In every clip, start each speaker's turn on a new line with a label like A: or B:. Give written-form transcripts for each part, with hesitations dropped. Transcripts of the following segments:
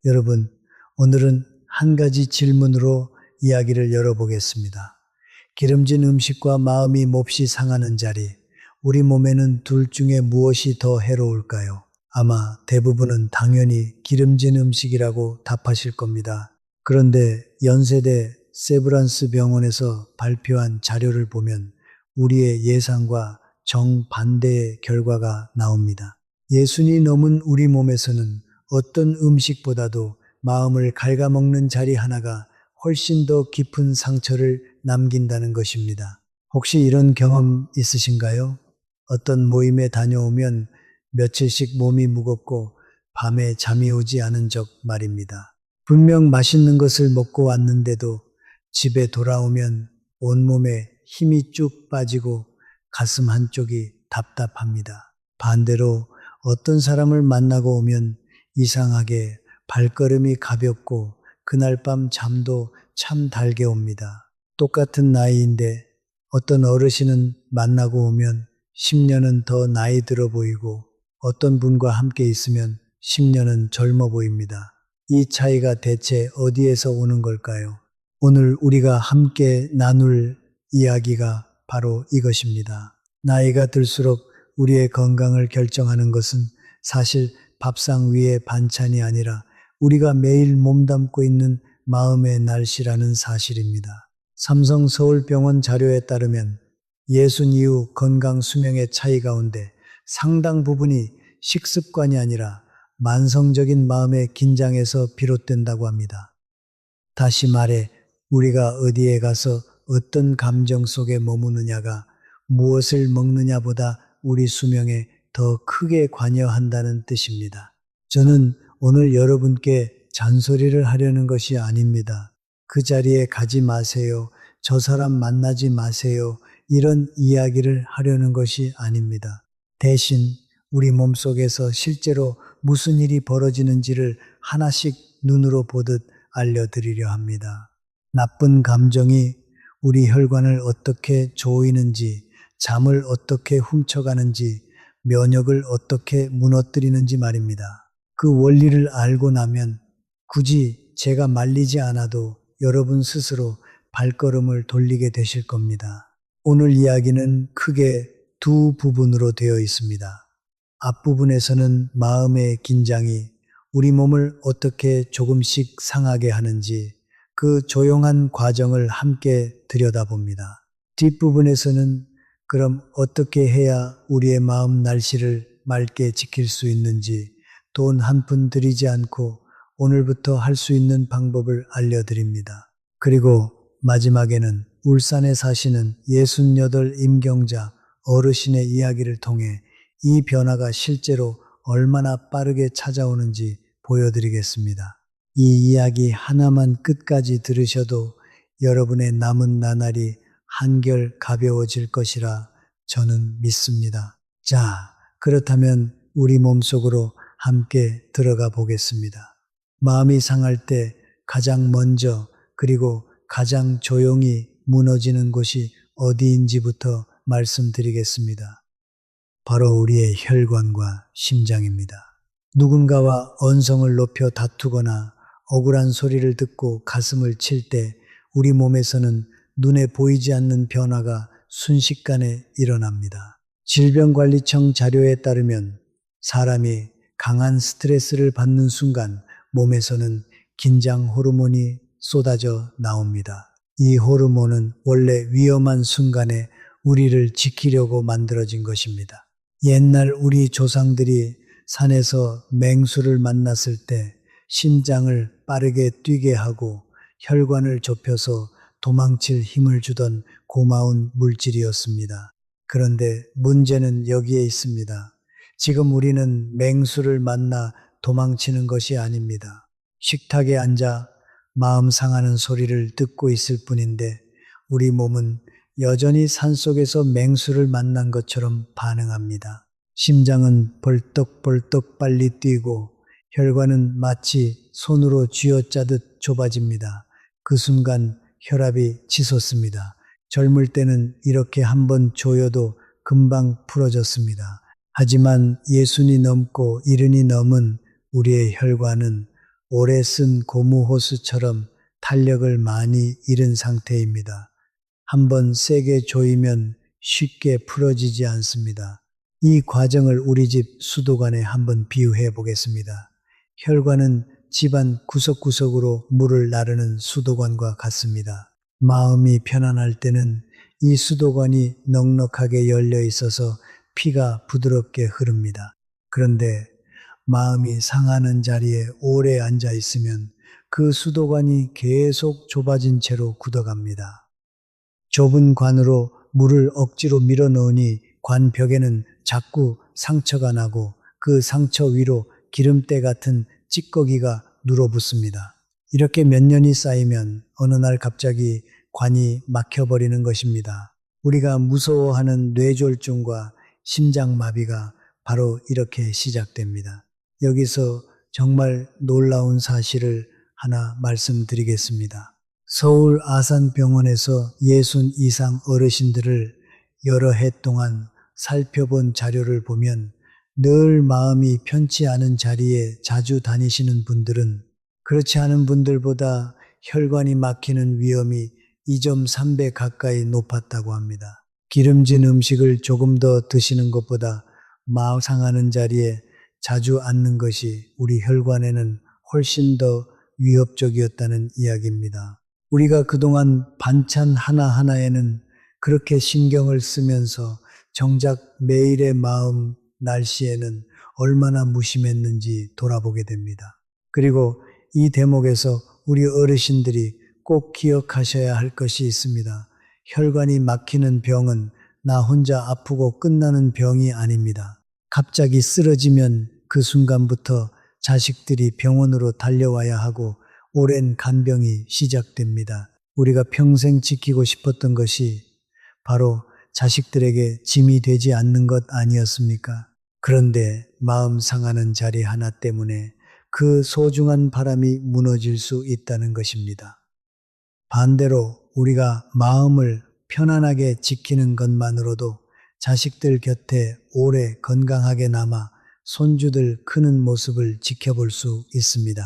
A: 여러분, 오늘은 한 가지 질문으로 이야기를 열어보겠습니다. 기름진 음식과 마음이 몹시 상하는 자리, 우리 몸에는 둘 중에 무엇이 더 해로울까요? 아마 대부분은 당연히 기름진 음식이라고 답하실 겁니다. 그런데 연세대 세브란스 병원에서 발표한 자료를 보면 우리의 예상과 정반대의 결과가 나옵니다. 예순이 넘은 우리 몸에서는 어떤 음식보다도 마음을 갉아먹는 자리 하나가 훨씬 더 깊은 상처를 남긴다는 것입니다. 혹시 이런 경험 있으신가요? 어떤 모임에 다녀오면 며칠씩 몸이 무겁고 밤에 잠이 오지 않은 적 말입니다. 분명 맛있는 것을 먹고 왔는데도 집에 돌아오면 온몸에 힘이 쭉 빠지고 가슴 한쪽이 답답합니다. 반대로 어떤 사람을 만나고 오면 이상하게 발걸음이 가볍고 그날 밤 잠도 참 달게 옵니다. 똑같은 나이인데 어떤 어르신은 만나고 오면 10년은 더 나이 들어 보이고 어떤 분과 함께 있으면 10년은 젊어 보입니다. 이 차이가 대체 어디에서 오는 걸까요? 오늘 우리가 함께 나눌 이야기가 바로 이것입니다. 나이가 들수록 우리의 건강을 결정하는 것은 사실 밥상 위의 반찬이 아니라 우리가 매일 몸담고 있는 마음의 날씨라는 사실입니다. 삼성 서울병원 자료에 따르면 60 이후 건강 수명의 차이 가운데 상당 부분이 식습관이 아니라 만성적인 마음의 긴장에서 비롯된다고 합니다. 다시 말해 우리가 어디에 가서 어떤 감정 속에 머무느냐가 무엇을 먹느냐보다 우리 수명에 더 크게 관여한다는 뜻입니다. 저는 오늘 여러분께 잔소리를 하려는 것이 아닙니다. 그 자리에 가지 마세요. 저 사람 만나지 마세요. 이런 이야기를 하려는 것이 아닙니다. 대신 우리 몸속에서 실제로 무슨 일이 벌어지는지를 하나씩 눈으로 보듯 알려드리려 합니다. 나쁜 감정이 우리 혈관을 어떻게 조이는지, 잠을 어떻게 훔쳐가는지, 면역을 어떻게 무너뜨리는지 말입니다. 그 원리를 알고 나면 굳이 제가 말리지 않아도 여러분 스스로 발걸음을 돌리게 되실 겁니다. 오늘 이야기는 크게 두 부분으로 되어 있습니다. 앞부분에서는 마음의 긴장이 우리 몸을 어떻게 조금씩 상하게 하는지 그 조용한 과정을 함께 들여다봅니다. 뒷부분에서는 그럼 어떻게 해야 우리의 마음 날씨를 맑게 지킬 수 있는지 돈 한 푼 들이지 않고 오늘부터 할 수 있는 방법을 알려드립니다. 그리고 마지막에는 울산에 사시는 68 임경자 어르신의 이야기를 통해 이 변화가 실제로 얼마나 빠르게 찾아오는지 보여드리겠습니다. 이 이야기 하나만 끝까지 들으셔도 여러분의 남은 나날이 한결 가벼워질 것이라 저는 믿습니다. 자, 그렇다면 우리 몸속으로 함께 들어가 보겠습니다. 마음이 상할 때 가장 먼저 그리고 가장 조용히 무너지는 곳이 어디인지부터 말씀드리겠습니다. 바로 우리의 혈관과 심장입니다. 누군가와 언성을 높여 다투거나 억울한 소리를 듣고 가슴을 칠 때 우리 몸에서는 눈에 보이지 않는 변화가 순식간에 일어납니다. 질병관리청 자료에 따르면 사람이 강한 스트레스를 받는 순간 몸에서는 긴장 호르몬이 쏟아져 나옵니다. 이 호르몬은 원래 위험한 순간에 우리를 지키려고 만들어진 것입니다. 옛날 우리 조상들이 산에서 맹수를 만났을 때 심장을 빠르게 뛰게 하고 혈관을 좁혀서 도망칠 힘을 주던 고마운 물질이었습니다. 그런데 문제는 여기에 있습니다. 지금 우리는 맹수를 만나 도망치는 것이 아닙니다. 식탁에 앉아 마음 상하는 소리를 듣고 있을 뿐인데 우리 몸은 여전히 산속에서 맹수를 만난 것처럼 반응합니다. 심장은 벌떡벌떡 빨리 뛰고 혈관은 마치 손으로 쥐어짜듯 좁아집니다. 그 순간 혈압이 치솟습니다. 젊을 때는 이렇게 한번 조여도 금방 풀어졌습니다. 하지만 60이 넘고 70이 넘은 우리의 혈관은 오래 쓴 고무 호스처럼 탄력을 많이 잃은 상태입니다. 한번 세게 조이면 쉽게 풀어지지 않습니다. 이 과정을 우리 집 수도관에 한번 비유해 보겠습니다. 혈관은 집안 구석구석으로 물을 나르는 수도관과 같습니다. 마음이 편안할 때는 이 수도관이 넉넉하게 열려 있어서 피가 부드럽게 흐릅니다. 그런데 마음이 상하는 자리에 오래 앉아 있으면 그 수도관이 계속 좁아진 채로 굳어갑니다. 좁은 관으로 물을 억지로 밀어 넣으니 관 벽에는 자꾸 상처가 나고 그 상처 위로 기름때 같은 찌꺼기가 눌어붙습니다. 이렇게 몇 년이 쌓이면 어느 날 갑자기 관이 막혀버리는 것입니다. 우리가 무서워하는 뇌졸중과 심장마비가 바로 이렇게 시작됩니다. 여기서 정말 놀라운 사실을 하나 말씀드리겠습니다. 서울 아산병원에서 60 이상 어르신들을 여러 해 동안 살펴본 자료를 보면 늘 마음이 편치 않은 자리에 자주 다니시는 분들은 그렇지 않은 분들보다 혈관이 막히는 위험이 2.3배 가까이 높았다고 합니다. 기름진 음식을 조금 더 드시는 것보다 마음 상하는 자리에 자주 앉는 것이 우리 혈관에는 훨씬 더 위협적이었다는 이야기입니다. 우리가 그동안 반찬 하나하나에는 그렇게 신경을 쓰면서 정작 매일의 마음 날씨에는 얼마나 무심했는지 돌아보게 됩니다. 그리고 이 대목에서 우리 어르신들이 꼭 기억하셔야 할 것이 있습니다. 혈관이 막히는 병은 나 혼자 아프고 끝나는 병이 아닙니다. 갑자기 쓰러지면 그 순간부터 자식들이 병원으로 달려와야 하고 오랜 간병이 시작됩니다. 우리가 평생 지키고 싶었던 것이 바로 자식들에게 짐이 되지 않는 것 아니었습니까? 그런데 마음 상하는 자리 하나 때문에 그 소중한 바람이 무너질 수 있다는 것입니다. 반대로 우리가 마음을 편안하게 지키는 것만으로도 자식들 곁에 오래 건강하게 남아 손주들 크는 모습을 지켜볼 수 있습니다.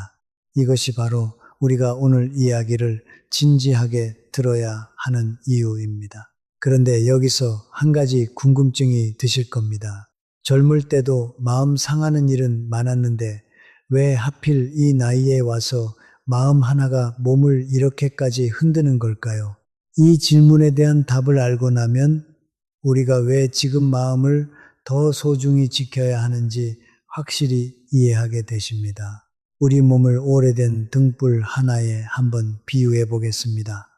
A: 이것이 바로 우리가 오늘 이야기를 진지하게 들어야 하는 이유입니다. 그런데 여기서 한 가지 궁금증이 드실 겁니다. 젊을 때도 마음 상하는 일은 많았는데 왜 하필 이 나이에 와서 마음 하나가 몸을 이렇게까지 흔드는 걸까요? 이 질문에 대한 답을 알고 나면 우리가 왜 지금 마음을 더 소중히 지켜야 하는지 확실히 이해하게 되십니다. 우리 몸을 오래된 등불 하나에 한번 비유해 보겠습니다.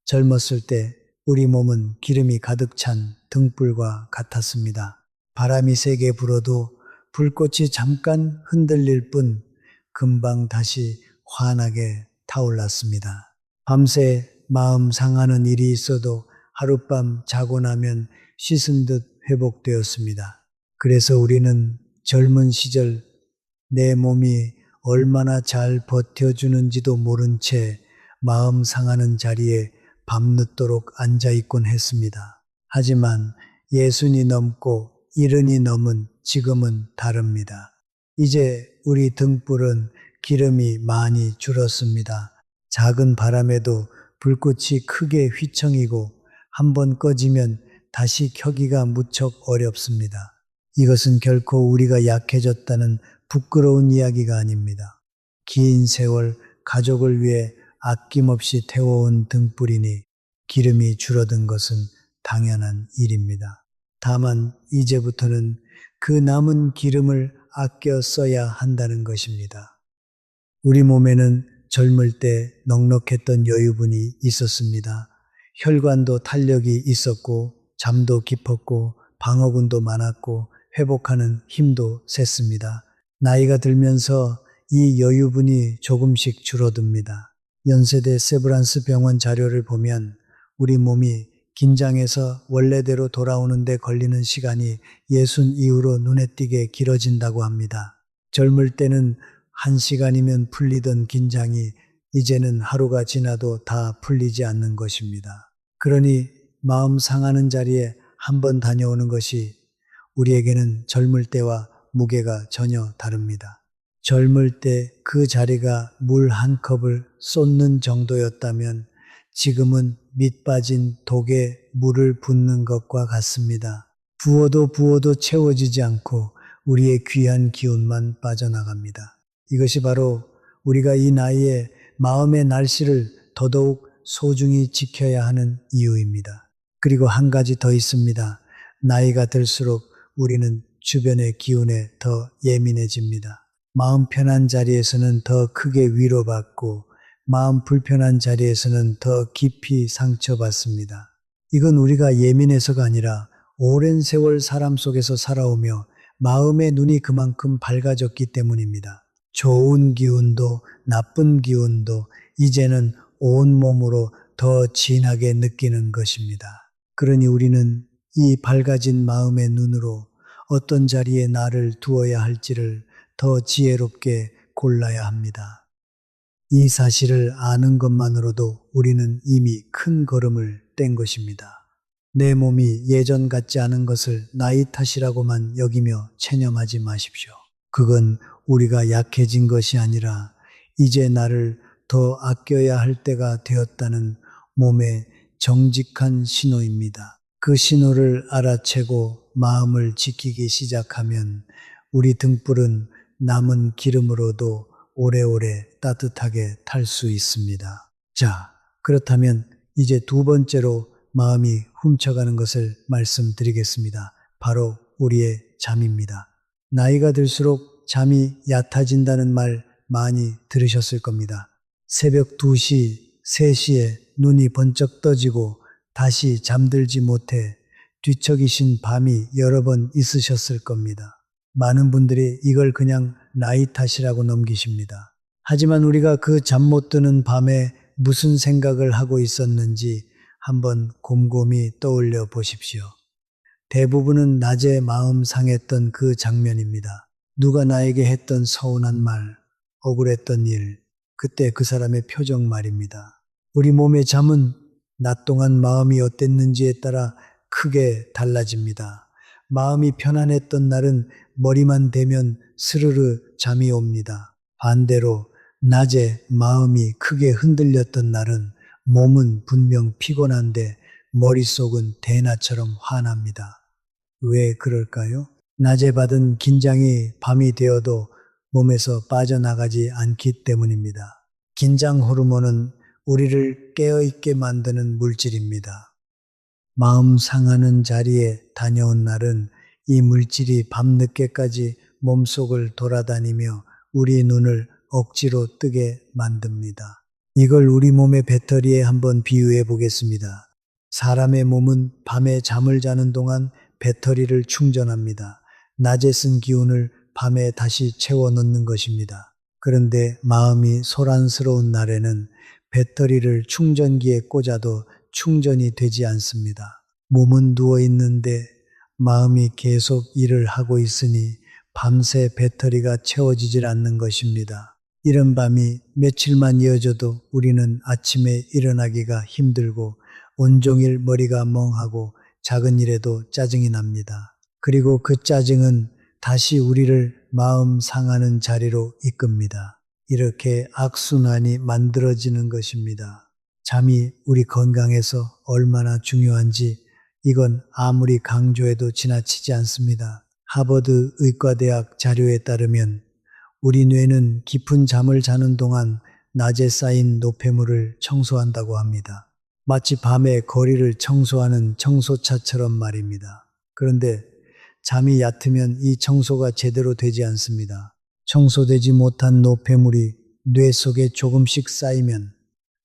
A: 젊었을 때 우리 몸은 기름이 가득 찬 등불과 같았습니다. 바람이 세게 불어도 불꽃이 잠깐 흔들릴 뿐 금방 다시 환하게 타올랐습니다. 밤새 마음 상하는 일이 있어도 하룻밤 자고 나면 씻은 듯 회복되었습니다. 그래서 우리는 젊은 시절 내 몸이 얼마나 잘 버텨주는지도 모른 채 마음 상하는 자리에 밤늦도록 앉아있곤 했습니다. 하지만 60이 넘고 70이 넘은 지금은 다릅니다. 이제 우리 등불은 기름이 많이 줄었습니다. 작은 바람에도 불꽃이 크게 휘청이고 한번 꺼지면 다시 켜기가 무척 어렵습니다. 이것은 결코 우리가 약해졌다는 부끄러운 이야기가 아닙니다. 긴 세월 가족을 위해 아낌없이 태워온 등불이니 기름이 줄어든 것은 당연한 일입니다. 다만 이제부터는 그 남은 기름을 아껴 써야 한다는 것입니다. 우리 몸에는 젊을 때 넉넉했던 여유분이 있었습니다. 혈관도 탄력이 있었고 잠도 깊었고 방어군도 많았고 회복하는 힘도 셌습니다. 나이가 들면서 이 여유분이 조금씩 줄어듭니다. 연세대 세브란스 병원 자료를 보면 우리 몸이 긴장해서 원래대로 돌아오는데 걸리는 시간이 60 이후로 눈에 띄게 길어진다고 합니다. 젊을 때는 1시간이면 풀리던 긴장이 이제는 하루가 지나도 다 풀리지 않는 것입니다. 그러니 마음 상하는 자리에 한번 다녀오는 것이 우리에게는 젊을 때와 무게가 전혀 다릅니다. 젊을 때 그 자리가 물 한 컵을 쏟는 정도였다면 지금은 밑 빠진 독에 물을 붓는 것과 같습니다. 부어도 채워지지 않고 우리의 귀한 기운만 빠져나갑니다. 이것이 바로 우리가 이 나이에 마음의 날씨를 더더욱 소중히 지켜야 하는 이유입니다. 그리고 한 가지 더 있습니다. 나이가 들수록 우리는 주변의 기운에 더 예민해집니다. 마음 편한 자리에서는 더 크게 위로받고 마음 불편한 자리에서는 더 깊이 상처받습니다. 이건 우리가 예민해서가 아니라 오랜 세월 사람 속에서 살아오며 마음의 눈이 그만큼 밝아졌기 때문입니다. 좋은 기운도 나쁜 기운도 이제는 온몸으로 더 진하게 느끼는 것입니다. 그러니 우리는 이 밝아진 마음의 눈으로 어떤 자리에 나를 두어야 할지를 더 지혜롭게 골라야 합니다. 이 사실을 아는 것만으로도 우리는 이미 큰 걸음을 뗀 것입니다. 내 몸이 예전 같지 않은 것을 나이 탓이라고만 여기며 체념하지 마십시오. 그건 우리가 약해진 것이 아니라 이제 나를 더 아껴야 할 때가 되었다는 몸의 정직한 신호입니다. 그 신호를 알아채고 마음을 지키기 시작하면 우리 등불은 남은 기름으로도 오래오래 따뜻하게 탈 수 있습니다. 자, 그렇다면 이제 두 번째로 마음이 훔쳐가는 것을 말씀드리겠습니다. 바로 우리의 잠입니다. 나이가 들수록 잠이 얕아진다는 말 많이 들으셨을 겁니다. 새벽 2시, 3시에 눈이 번쩍 떠지고 다시 잠들지 못해 뒤척이신 밤이 여러 번 있으셨을 겁니다. 많은 분들이 이걸 그냥 나이 탓이라고 넘기십니다. 하지만 우리가 그 잠 못 드는 밤에 무슨 생각을 하고 있었는지 한번 곰곰이 떠올려 보십시오. 대부분은 낮에 마음 상했던 그 장면입니다. 누가 나에게 했던 서운한 말, 억울했던 일, 그때 그 사람의 표정 말입니다. 우리 몸의 잠은 낮 동안 마음이 어땠는지에 따라 크게 달라집니다. 마음이 편안했던 날은 머리만 대면 스르르 잠이 옵니다. 반대로 낮에 마음이 크게 흔들렸던 날은 몸은 분명 피곤한데 머릿속은 대낮처럼 환합니다. 왜 그럴까요? 낮에 받은 긴장이 밤이 되어도 몸에서 빠져나가지 않기 때문입니다. 긴장 호르몬은 우리를 깨어있게 만드는 물질입니다. 마음 상하는 자리에 다녀온 날은 이 물질이 밤늦게까지 몸속을 돌아다니며 우리 눈을 억지로 뜨게 만듭니다. 이걸 우리 몸의 배터리에 한번 비유해 보겠습니다. 사람의 몸은 밤에 잠을 자는 동안 배터리를 충전합니다. 낮에 쓴 기운을 밤에 다시 채워 넣는 것입니다. 그런데 마음이 소란스러운 날에는 배터리를 충전기에 꽂아도 충전이 되지 않습니다. 몸은 누워 있는데 마음이 계속 일을 하고 있으니 밤새 배터리가 채워지질 않는 것입니다. 이런 밤이 며칠만 이어져도 우리는 아침에 일어나기가 힘들고 온종일 머리가 멍하고 작은 일에도 짜증이 납니다. 그리고 그 짜증은 다시 우리를 마음 상하는 자리로 이끕니다. 이렇게 악순환이 만들어지는 것입니다. 잠이 우리 건강에서 얼마나 중요한지 이건 아무리 강조해도 지나치지 않습니다. 하버드 의과대학 자료에 따르면 우리 뇌는 깊은 잠을 자는 동안 낮에 쌓인 노폐물을 청소한다고 합니다. 마치 밤에 거리를 청소하는 청소차처럼 말입니다. 그런데 잠이 얕으면 이 청소가 제대로 되지 않습니다. 청소되지 못한 노폐물이 뇌 속에 조금씩 쌓이면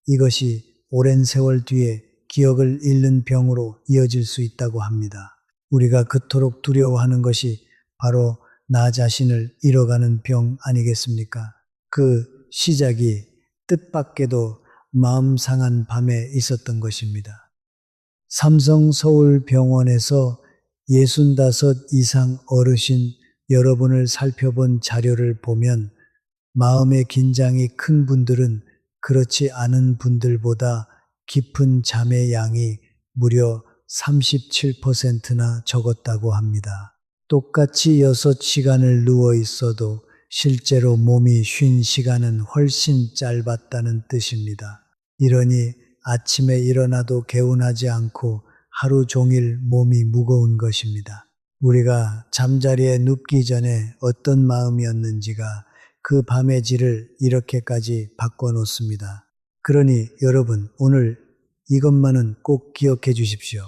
A: 이것이 오랜 세월 뒤에 기억을 잃는 병으로 이어질 수 있다고 합니다. 우리가 그토록 두려워하는 것이 바로 나 자신을 잃어가는 병 아니겠습니까? 그 시작이 뜻밖에도 마음 상한 밤에 있었던 것입니다. 삼성 서울병원에서 65 이상 어르신 여러분을 살펴본 자료를 보면 마음의 긴장이 큰 분들은 그렇지 않은 분들보다 깊은 잠의 양이 무려 37%나 적었다고 합니다. 똑같이 6시간을 누워 있어도 실제로 몸이 쉰 시간은 훨씬 짧았다는 뜻입니다. 이러니 아침에 일어나도 개운하지 않고 하루 종일 몸이 무거운 것입니다. 우리가 잠자리에 눕기 전에 어떤 마음이었는지가 그 밤의 질을 이렇게까지 바꿔놓습니다. 그러니 여러분, 오늘 이것만은 꼭 기억해 주십시오.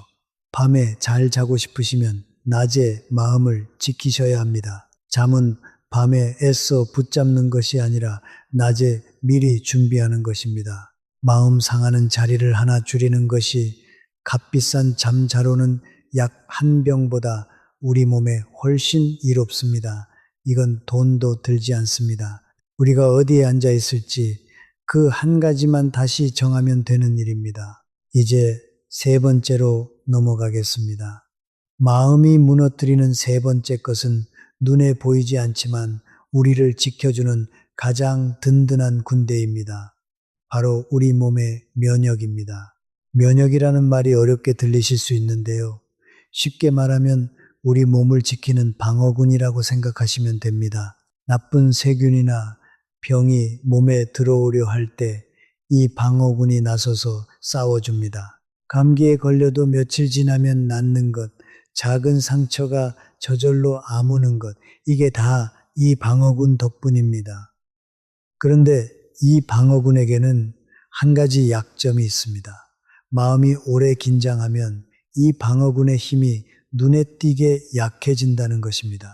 A: 밤에 잘 자고 싶으시면 낮에 마음을 지키셔야 합니다. 잠은 밤에 애써 붙잡는 것이 아니라 낮에 미리 준비하는 것입니다. 마음 상하는 자리를 하나 줄이는 것이 값비싼 잠자로는 약 한 병보다 우리 몸에 훨씬 이롭습니다. 이건 돈도 들지 않습니다. 우리가 어디에 앉아 있을지 그 한 가지만 다시 정하면 되는 일입니다. 이제 세 번째로 넘어가겠습니다. 마음이 무너뜨리는 세 번째 것은 눈에 보이지 않지만 우리를 지켜주는 가장 든든한 군대입니다. 바로 우리 몸의 면역입니다. 면역이라는 말이 어렵게 들리실 수 있는데요. 쉽게 말하면 우리 몸을 지키는 방어군이라고 생각하시면 됩니다. 나쁜 세균이나 병이 몸에 들어오려 할 때 이 방어군이 나서서 싸워줍니다. 감기에 걸려도 며칠 지나면 낫는 것, 작은 상처가 저절로 아무는 것, 이게 다 이 방어군 덕분입니다. 그런데 이 방어군에게는 한 가지 약점이 있습니다. 마음이 오래 긴장하면 이 방어군의 힘이 눈에 띄게 약해진다는 것입니다.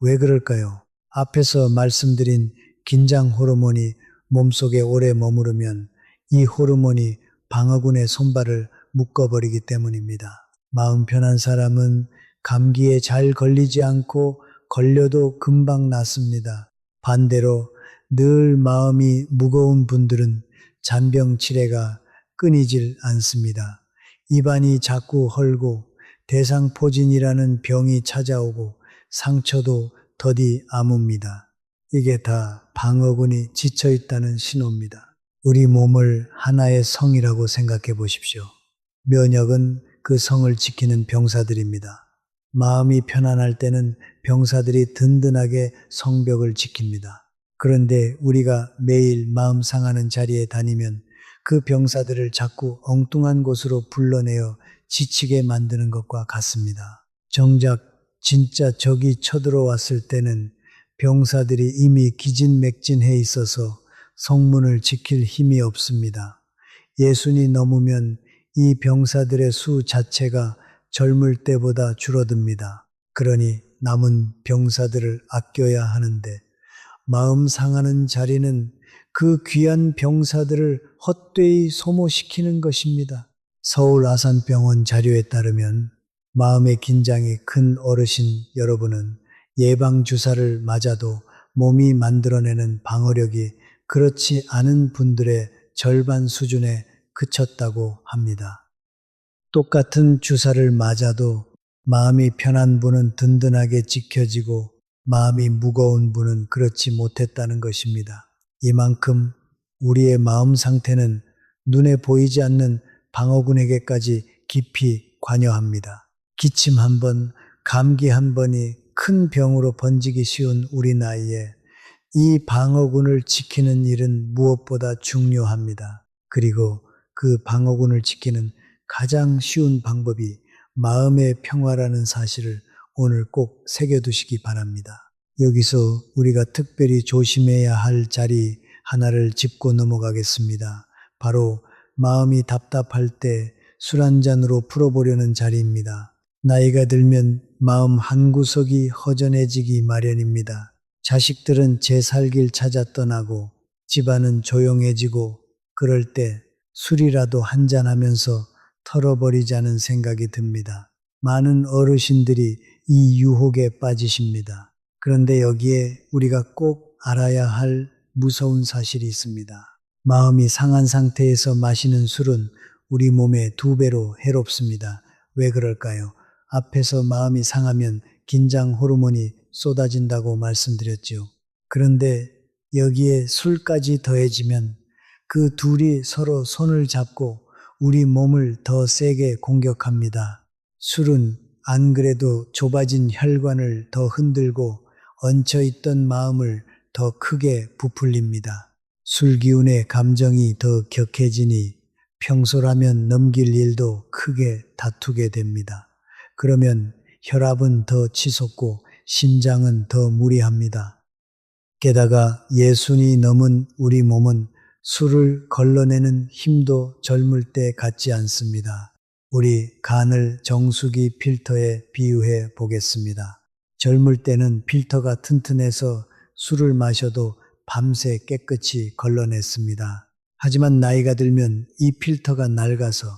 A: 왜 그럴까요? 앞에서 말씀드린 긴장 호르몬이 몸속에 오래 머무르면 이 호르몬이 방어군의 손발을 묶어버리기 때문입니다. 마음 편한 사람은 감기에 잘 걸리지 않고 걸려도 금방 낫습니다. 반대로 늘 마음이 무거운 분들은 잔병 치레가 끊이질 않습니다. 입안이 자꾸 헐고 대상포진이라는 병이 찾아오고 상처도 더디 아뭅니다. 이게 다 방어군이 지쳐있다는 신호입니다. 우리 몸을 하나의 성이라고 생각해 보십시오. 면역은 그 성을 지키는 병사들입니다. 마음이 편안할 때는 병사들이 든든하게 성벽을 지킵니다. 그런데 우리가 매일 마음 상하는 자리에 다니면 그 병사들을 자꾸 엉뚱한 곳으로 불러내어 지치게 만드는 것과 같습니다. 정작 진짜 적이 쳐들어왔을 때는 병사들이 이미 기진맥진해 있어서 성문을 지킬 힘이 없습니다. 예순이 넘으면 이 병사들의 수 자체가 젊을 때보다 줄어듭니다. 그러니 남은 병사들을 아껴야 하는데 마음 상하는 자리는 그 귀한 병사들을 헛되이 소모시키는 것입니다. 서울 아산병원 자료에 따르면 마음의 긴장이 큰 어르신 여러분은 예방주사를 맞아도 몸이 만들어내는 방어력이 그렇지 않은 분들의 절반 수준에 그쳤다고 합니다. 똑같은 주사를 맞아도 마음이 편한 분은 든든하게 지켜지고 마음이 무거운 분은 그렇지 못했다는 것입니다. 이만큼 우리의 마음 상태는 눈에 보이지 않는 방어군에게까지 깊이 관여합니다. 기침 한 번, 감기 한 번이 큰 병으로 번지기 쉬운 우리 나이에 이 방어군을 지키는 일은 무엇보다 중요합니다. 그리고 그 방어군을 지키는 가장 쉬운 방법이 마음의 평화라는 사실을 오늘 꼭 새겨두시기 바랍니다. 여기서 우리가 특별히 조심해야 할 자리 하나를 짚고 넘어가겠습니다. 바로 마음이 답답할 때 술 한 잔으로 풀어보려는 자리입니다. 나이가 들면 마음 한구석이 허전해지기 마련입니다. 자식들은 제 살 길 찾아 떠나고 집안은 조용해지고 그럴 때 술이라도 한잔하면서 털어버리자는 생각이 듭니다. 많은 어르신들이 이 유혹에 빠지십니다. 그런데 여기에 우리가 꼭 알아야 할 무서운 사실이 있습니다. 마음이 상한 상태에서 마시는 술은 우리 몸에 2배로 해롭습니다. 왜 그럴까요? 앞에서 마음이 상하면 긴장 호르몬이 쏟아진다고 말씀드렸죠. 그런데 여기에 술까지 더해지면 그 둘이 서로 손을 잡고 우리 몸을 더 세게 공격합니다. 술은 안 그래도 좁아진 혈관을 더 흔들고 얹혀있던 마음을 더 크게 부풀립니다. 술 기운에 감정이 더 격해지니 평소라면 넘길 일도 크게 다투게 됩니다. 그러면 혈압은 더 치솟고 심장은 더 무리합니다. 게다가 예순이 넘은 우리 몸은 술을 걸러내는 힘도 젊을 때 같지 않습니다. 우리 간을 정수기 필터에 비유해 보겠습니다. 젊을 때는 필터가 튼튼해서 술을 마셔도 밤새 깨끗이 걸러냈습니다. 하지만 나이가 들면 이 필터가 낡아서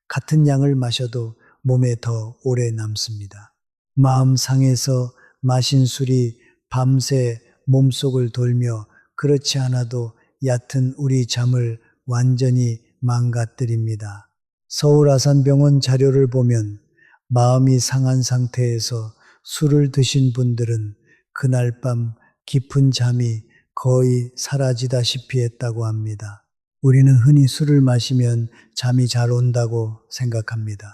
A: 같은 양을 마셔도 몸에 더 오래 남습니다. 마음 상해서 마신 술이 밤새 몸속을 돌며 그렇지 않아도 얕은 우리 잠을 완전히 망가뜨립니다. 서울아산병원 자료를 보면 마음이 상한 상태에서 술을 드신 분들은 그날 밤 깊은 잠이 거의 사라지다시피 했다고 합니다. 우리는 흔히 술을 마시면 잠이 잘 온다고 생각합니다.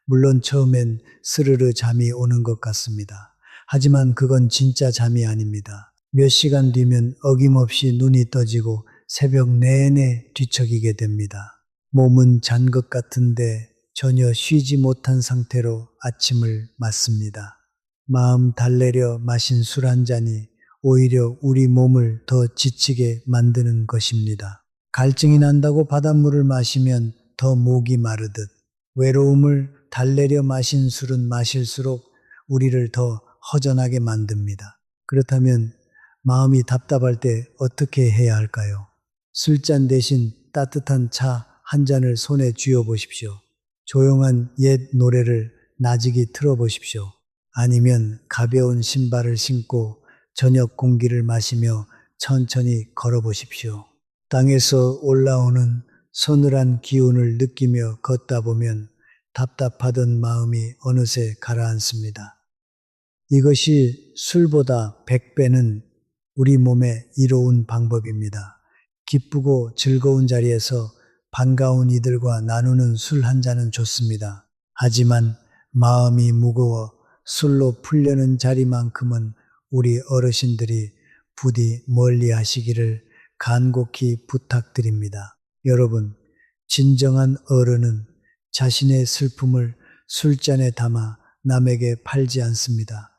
A: 물론 처음엔 스르르 잠이 오는 것 같습니다. 하지만 그건 진짜 잠이 아닙니다. 몇 시간 뒤면 어김없이 눈이 떠지고 새벽 내내 뒤척이게 됩니다. 몸은 잔 것 같은데 전혀 쉬지 못한 상태로 아침을 맞습니다. 마음 달래려 마신 술 한 잔이 오히려 우리 몸을 더 지치게 만드는 것입니다. 갈증이 난다고 바닷물을 마시면 더 목이 마르듯 외로움을 달래려 마신 술은 마실수록 우리를 더 허전하게 만듭니다. 그렇다면 마음이 답답할 때 어떻게 해야 할까요? 술잔 대신 따뜻한 차 한 잔을 손에 쥐어 보십시오. 조용한 옛 노래를 나직이 틀어 보십시오. 아니면 가벼운 신발을 신고 저녁 공기를 마시며 천천히 걸어 보십시오. 땅에서 올라오는 서늘한 기운을 느끼며 걷다 보면 답답하던 마음이 어느새 가라앉습니다. 이것이 술보다 100배는 우리 몸에 이로운 방법입니다. 기쁘고 즐거운 자리에서 반가운 이들과 나누는 술 한 잔은 좋습니다. 하지만 마음이 무거워 술로 풀려는 자리만큼은 우리 어르신들이 부디 멀리 하시기를 간곡히 부탁드립니다. 여러분, 진정한 어른은 자신의 슬픔을 술잔에 담아 남에게 팔지 않습니다.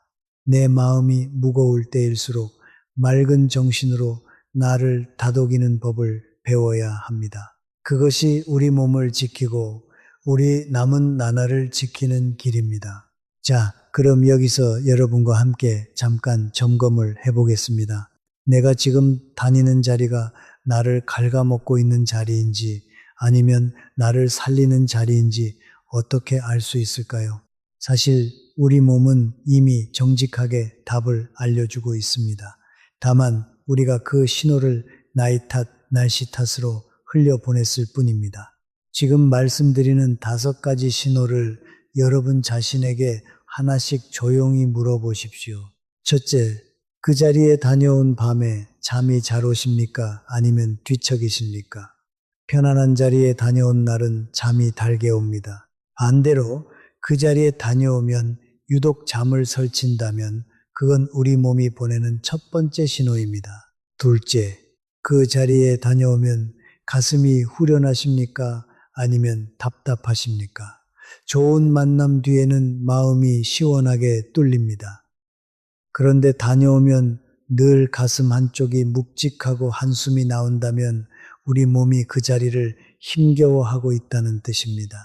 A: 내 마음이 무거울 때일수록 맑은 정신으로 나를 다독이는 법을 배워야 합니다. 그것이 우리 몸을 지키고 우리 남은 나날을 지키는 길입니다. 자, 그럼 여기서 여러분과 함께 잠깐 점검을 해보겠습니다. 내가 지금 다니는 자리가 나를 갉아먹고 있는 자리인지 아니면 나를 살리는 자리인지 어떻게 알 수 있을까요? 사실 우리 몸은 이미 정직하게 답을 알려주고 있습니다. 다만 우리가 그 신호를 나이 탓, 날씨 탓으로 흘려보냈을 뿐입니다. 지금 말씀드리는 5가지 신호를 여러분 자신에게 하나씩 조용히 물어보십시오. 첫째, 그 자리에 다녀온 밤에 잠이 잘 오십니까? 아니면 뒤척이십니까? 편안한 자리에 다녀온 날은 잠이 달게 옵니다. 반대로 그 자리에 다녀오면 유독 잠을 설친다면 그건 우리 몸이 보내는 첫 번째 신호입니다. 둘째, 그 자리에 다녀오면 가슴이 후련하십니까? 아니면 답답하십니까? 좋은 만남 뒤에는 마음이 시원하게 뚫립니다. 그런데 다녀오면 늘 가슴 한쪽이 묵직하고 한숨이 나온다면 우리 몸이 그 자리를 힘겨워하고 있다는 뜻입니다.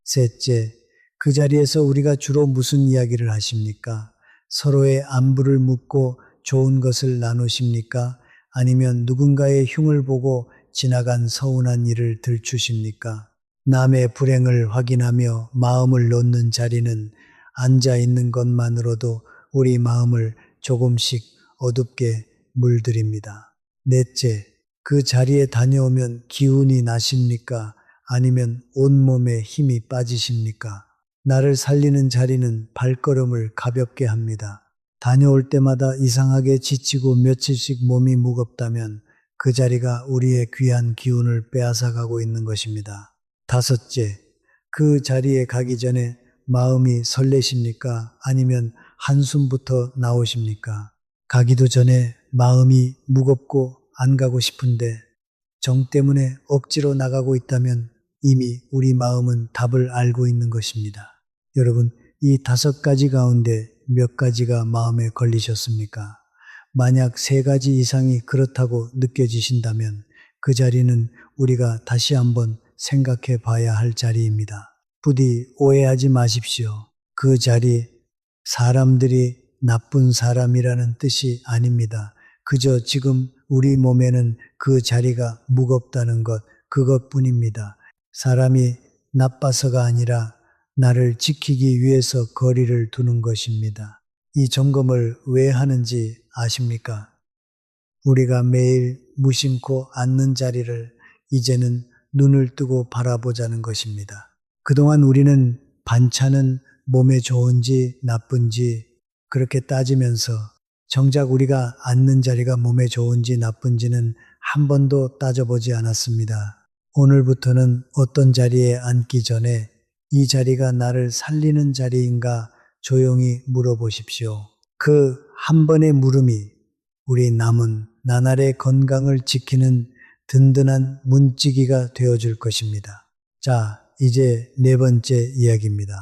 A: 셋째, 그 자리에서 우리가 주로 무슨 이야기를 하십니까? 서로의 안부를 묻고 좋은 것을 나누십니까? 아니면 누군가의 흉을 보고 지나간 서운한 일을 들추십니까? 남의 불행을 확인하며 마음을 놓는 자리는 앉아 있는 것만으로도 우리 마음을 조금씩 어둡게 물들입니다. 넷째, 그 자리에 다녀오면 기운이 나십니까? 아니면 온몸에 힘이 빠지십니까? 나를 살리는 자리는 발걸음을 가볍게 합니다. 다녀올 때마다 이상하게 지치고 며칠씩 몸이 무겁다면 그 자리가 우리의 귀한 기운을 빼앗아가고 있는 것입니다. 다섯째, 그 자리에 가기 전에 마음이 설레십니까? 아니면 한숨부터 나오십니까? 가기도 전에 마음이 무겁고 안 가고 싶은데 정 때문에 억지로 나가고 있다면 이미 우리 마음은 답을 알고 있는 것입니다. 여러분, 이 5가지 가운데 몇 가지가 마음에 걸리셨습니까? 만약 3가지 이상이 그렇다고 느껴지신다면 그 자리는 우리가 다시 한번 생각해 봐야 할 자리입니다. 부디 오해하지 마십시오. 그 자리, 사람들이 나쁜 사람이라는 뜻이 아닙니다. 그저 지금 우리 몸에는 그 자리가 무겁다는 것, 그것뿐입니다. 사람이 나빠서가 아니라 나를 지키기 위해서 거리를 두는 것입니다. 이 점검을 왜 하는지 아십니까? 우리가 매일 무심코 앉는 자리를 이제는 눈을 뜨고 바라보자는 것입니다. 그동안 우리는 반찬은 몸에 좋은지 나쁜지 그렇게 따지면서 정작 우리가 앉는 자리가 몸에 좋은지 나쁜지는 한 번도 따져보지 않았습니다. 오늘부터는 어떤 자리에 앉기 전에 이 자리가 나를 살리는 자리인가 조용히 물어보십시오. 그 한 번의 물음이 우리 남은 나날의 건강을 지키는 든든한 문지기가 되어줄 것입니다. 자, 이제 4번째 이야기입니다.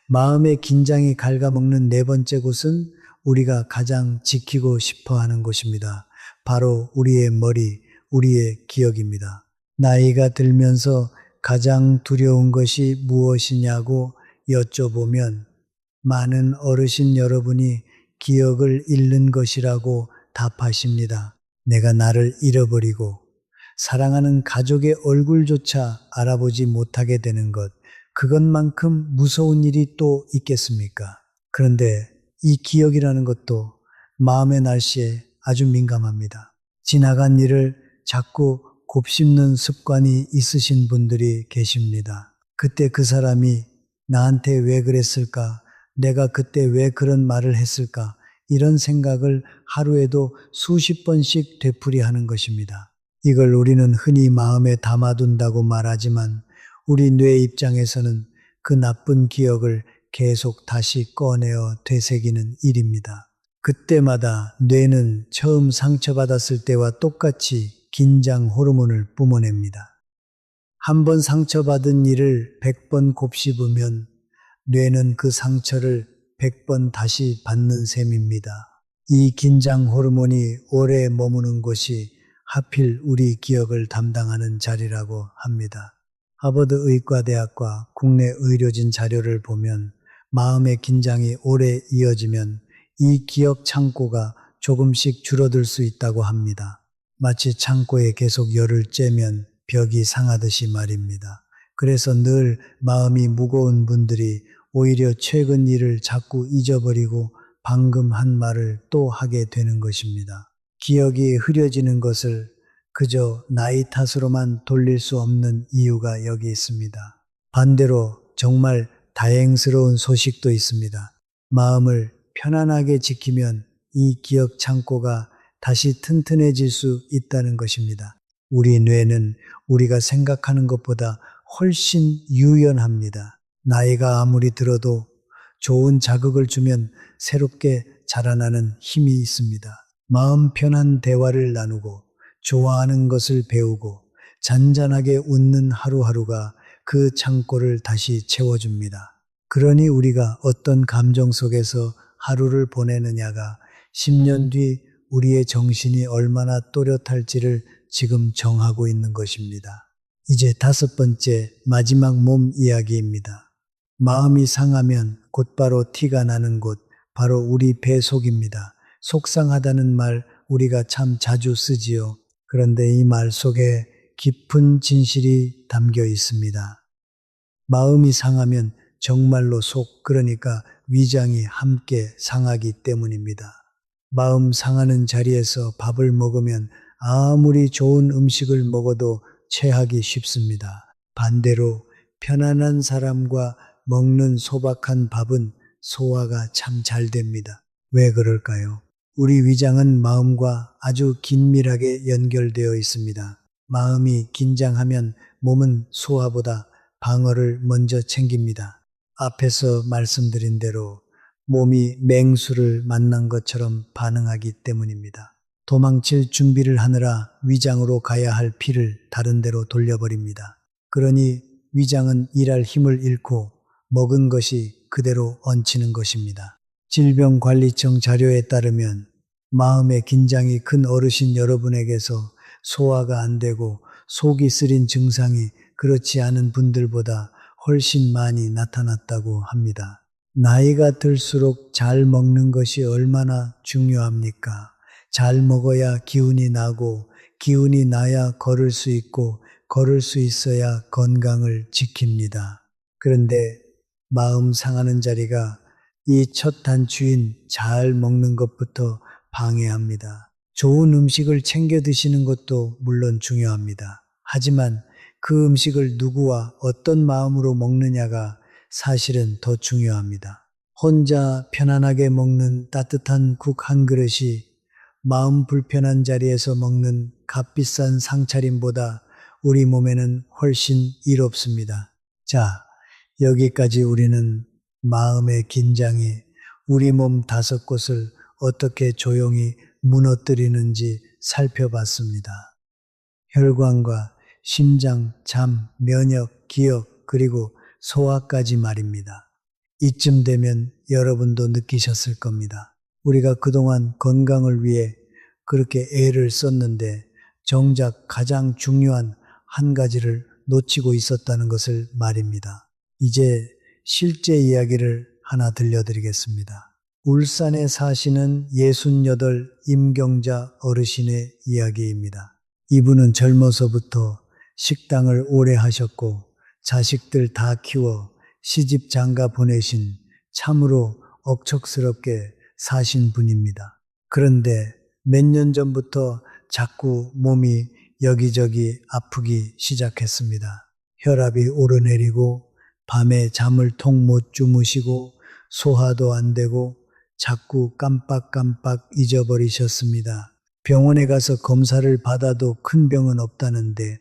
A: 마음의 긴장이 갉아먹는 4번째 곳은 우리가 가장 지키고 싶어 하는 곳입니다. 바로 우리의 머리, 우리의 기억입니다. 나이가 들면서 가장 두려운 것이 무엇이냐고 여쭤보면 많은 어르신 여러분이 기억을 잃는 것이라고 답하십니다. 내가 나를 잃어버리고 사랑하는 가족의 얼굴조차 알아보지 못하게 되는 것, 그것만큼 무서운 일이 또 있겠습니까? 그런데 이 기억이라는 것도 마음의 날씨에 아주 민감합니다. 지나간 일을 자꾸 곱씹는 습관이 있으신 분들이 계십니다. 그때 그 사람이 나한테 왜 그랬을까? 내가 그때 왜 그런 말을 했을까? 이런 생각을 하루에도 수십 번씩 되풀이하는 것입니다. 이걸 우리는 흔히 마음에 담아둔다고 말하지만 우리 뇌 입장에서는 그 나쁜 기억을 계속 다시 꺼내어 되새기는 일입니다. 그때마다 뇌는 처음 상처받았을 때와 똑같이 긴장 호르몬을 뿜어냅니다. 한 번 상처받은 일을 100번 곱씹으면 뇌는 그 상처를 100번 다시 받는 셈입니다. 이 긴장 호르몬이 오래 머무는 곳이 하필 우리 기억을 담당하는 자리라고 합니다. 하버드 의과대학과 국내 의료진 자료를 보면 마음의 긴장이 오래 이어지면 이 기억 창고가 조금씩 줄어들 수 있다고 합니다. 마치 창고에 계속 열을 쬐면 벽이 상하듯이 말입니다. 그래서 늘 마음이 무거운 분들이 오히려 최근 일을 자꾸 잊어버리고 방금 한 말을 또 하게 되는 것입니다. 기억이 흐려지는 것을 그저 나이 탓으로만 돌릴 수 없는 이유가 여기 있습니다. 반대로 정말 다행스러운 소식도 있습니다. 마음을 편안하게 지키면 이 기억 창고가 다시 튼튼해질 수 있다는 것입니다. 우리 뇌는 우리가 생각하는 것보다 훨씬 유연합니다. 나이가 아무리 들어도 좋은 자극을 주면 새롭게 자라나는 힘이 있습니다. 마음 편한 대화를 나누고 좋아하는 것을 배우고 잔잔하게 웃는 하루하루가 그 창고를 다시 채워줍니다. 그러니 우리가 어떤 감정 속에서 하루를 보내느냐가 10년 뒤 우리의 정신이 얼마나 또렷할지를 지금 정하고 있는 것입니다. 이제 5번째 마지막 몸 이야기입니다. 마음이 상하면 곧바로 티가 나는 곳, 바로 우리 배 속입니다. 속상하다는 말 우리가 참 자주 쓰지요. 그런데 이 말 속에 깊은 진실이 담겨 있습니다. 마음이 상하면 정말로 속, 그러니까 위장이 함께 상하기 때문입니다. 마음 상하는 자리에서 밥을 먹으면 아무리 좋은 음식을 먹어도 체하기 쉽습니다. 반대로 편안한 사람과 먹는 소박한 밥은 소화가 참 잘 됩니다. 왜 그럴까요? 우리 위장은 마음과 아주 긴밀하게 연결되어 있습니다. 마음이 긴장하면 몸은 소화보다 방어를 먼저 챙깁니다. 앞에서 말씀드린 대로 몸이 맹수를 만난 것처럼 반응하기 때문입니다. 도망칠 준비를 하느라 위장으로 가야 할 피를 다른 데로 돌려버립니다. 그러니 위장은 일할 힘을 잃고 먹은 것이 그대로 얹히는 것입니다. 질병관리청 자료에 따르면 마음의 긴장이 큰 어르신 여러분에게서 소화가 안 되고 속이 쓰린 증상이 그렇지 않은 분들보다 훨씬 많이 나타났다고 합니다. 나이가 들수록 잘 먹는 것이 얼마나 중요합니까? 잘 먹어야 기운이 나고 기운이 나야 걸을 수 있고 걸을 수 있어야 건강을 지킵니다. 그런데 마음 상하는 자리가 이 첫 단추인 잘 먹는 것부터 방해합니다. 좋은 음식을 챙겨 드시는 것도 물론 중요합니다. 하지만 그 음식을 누구와 어떤 마음으로 먹느냐가 사실은 더 중요합니다. 혼자 편안하게 먹는 따뜻한 국 한 그릇이 마음 불편한 자리에서 먹는 값비싼 상차림보다 우리 몸에는 훨씬 이롭습니다. 자, 여기까지 우리는 마음의 긴장이 우리 몸 5곳을 어떻게 조용히 무너뜨리는지 살펴봤습니다. 혈관과 심장, 잠, 면역, 기억, 그리고 소화까지 말입니다. 이쯤 되면 여러분도 느끼셨을 겁니다. 우리가 그동안 건강을 위해 그렇게 애를 썼는데 정작 가장 중요한 한 가지를 놓치고 있었다는 것을 말입니다. 이제 실제 이야기를 하나 들려드리겠습니다. 울산에 사시는 68 임경자 어르신의 이야기입니다. 이분은 젊어서부터 식당을 오래 하셨고 자식들 다 키워 시집 장가 보내신 참으로 억척스럽게 사신 분입니다. 그런데 몇 년 전부터 자꾸 몸이 여기저기 아프기 시작했습니다. 혈압이 오르내리고 밤에 잠을 통 못 주무시고 소화도 안 되고 자꾸 깜빡깜빡 잊어버리셨습니다. 병원에 가서 검사를 받아도 큰 병은 없다는데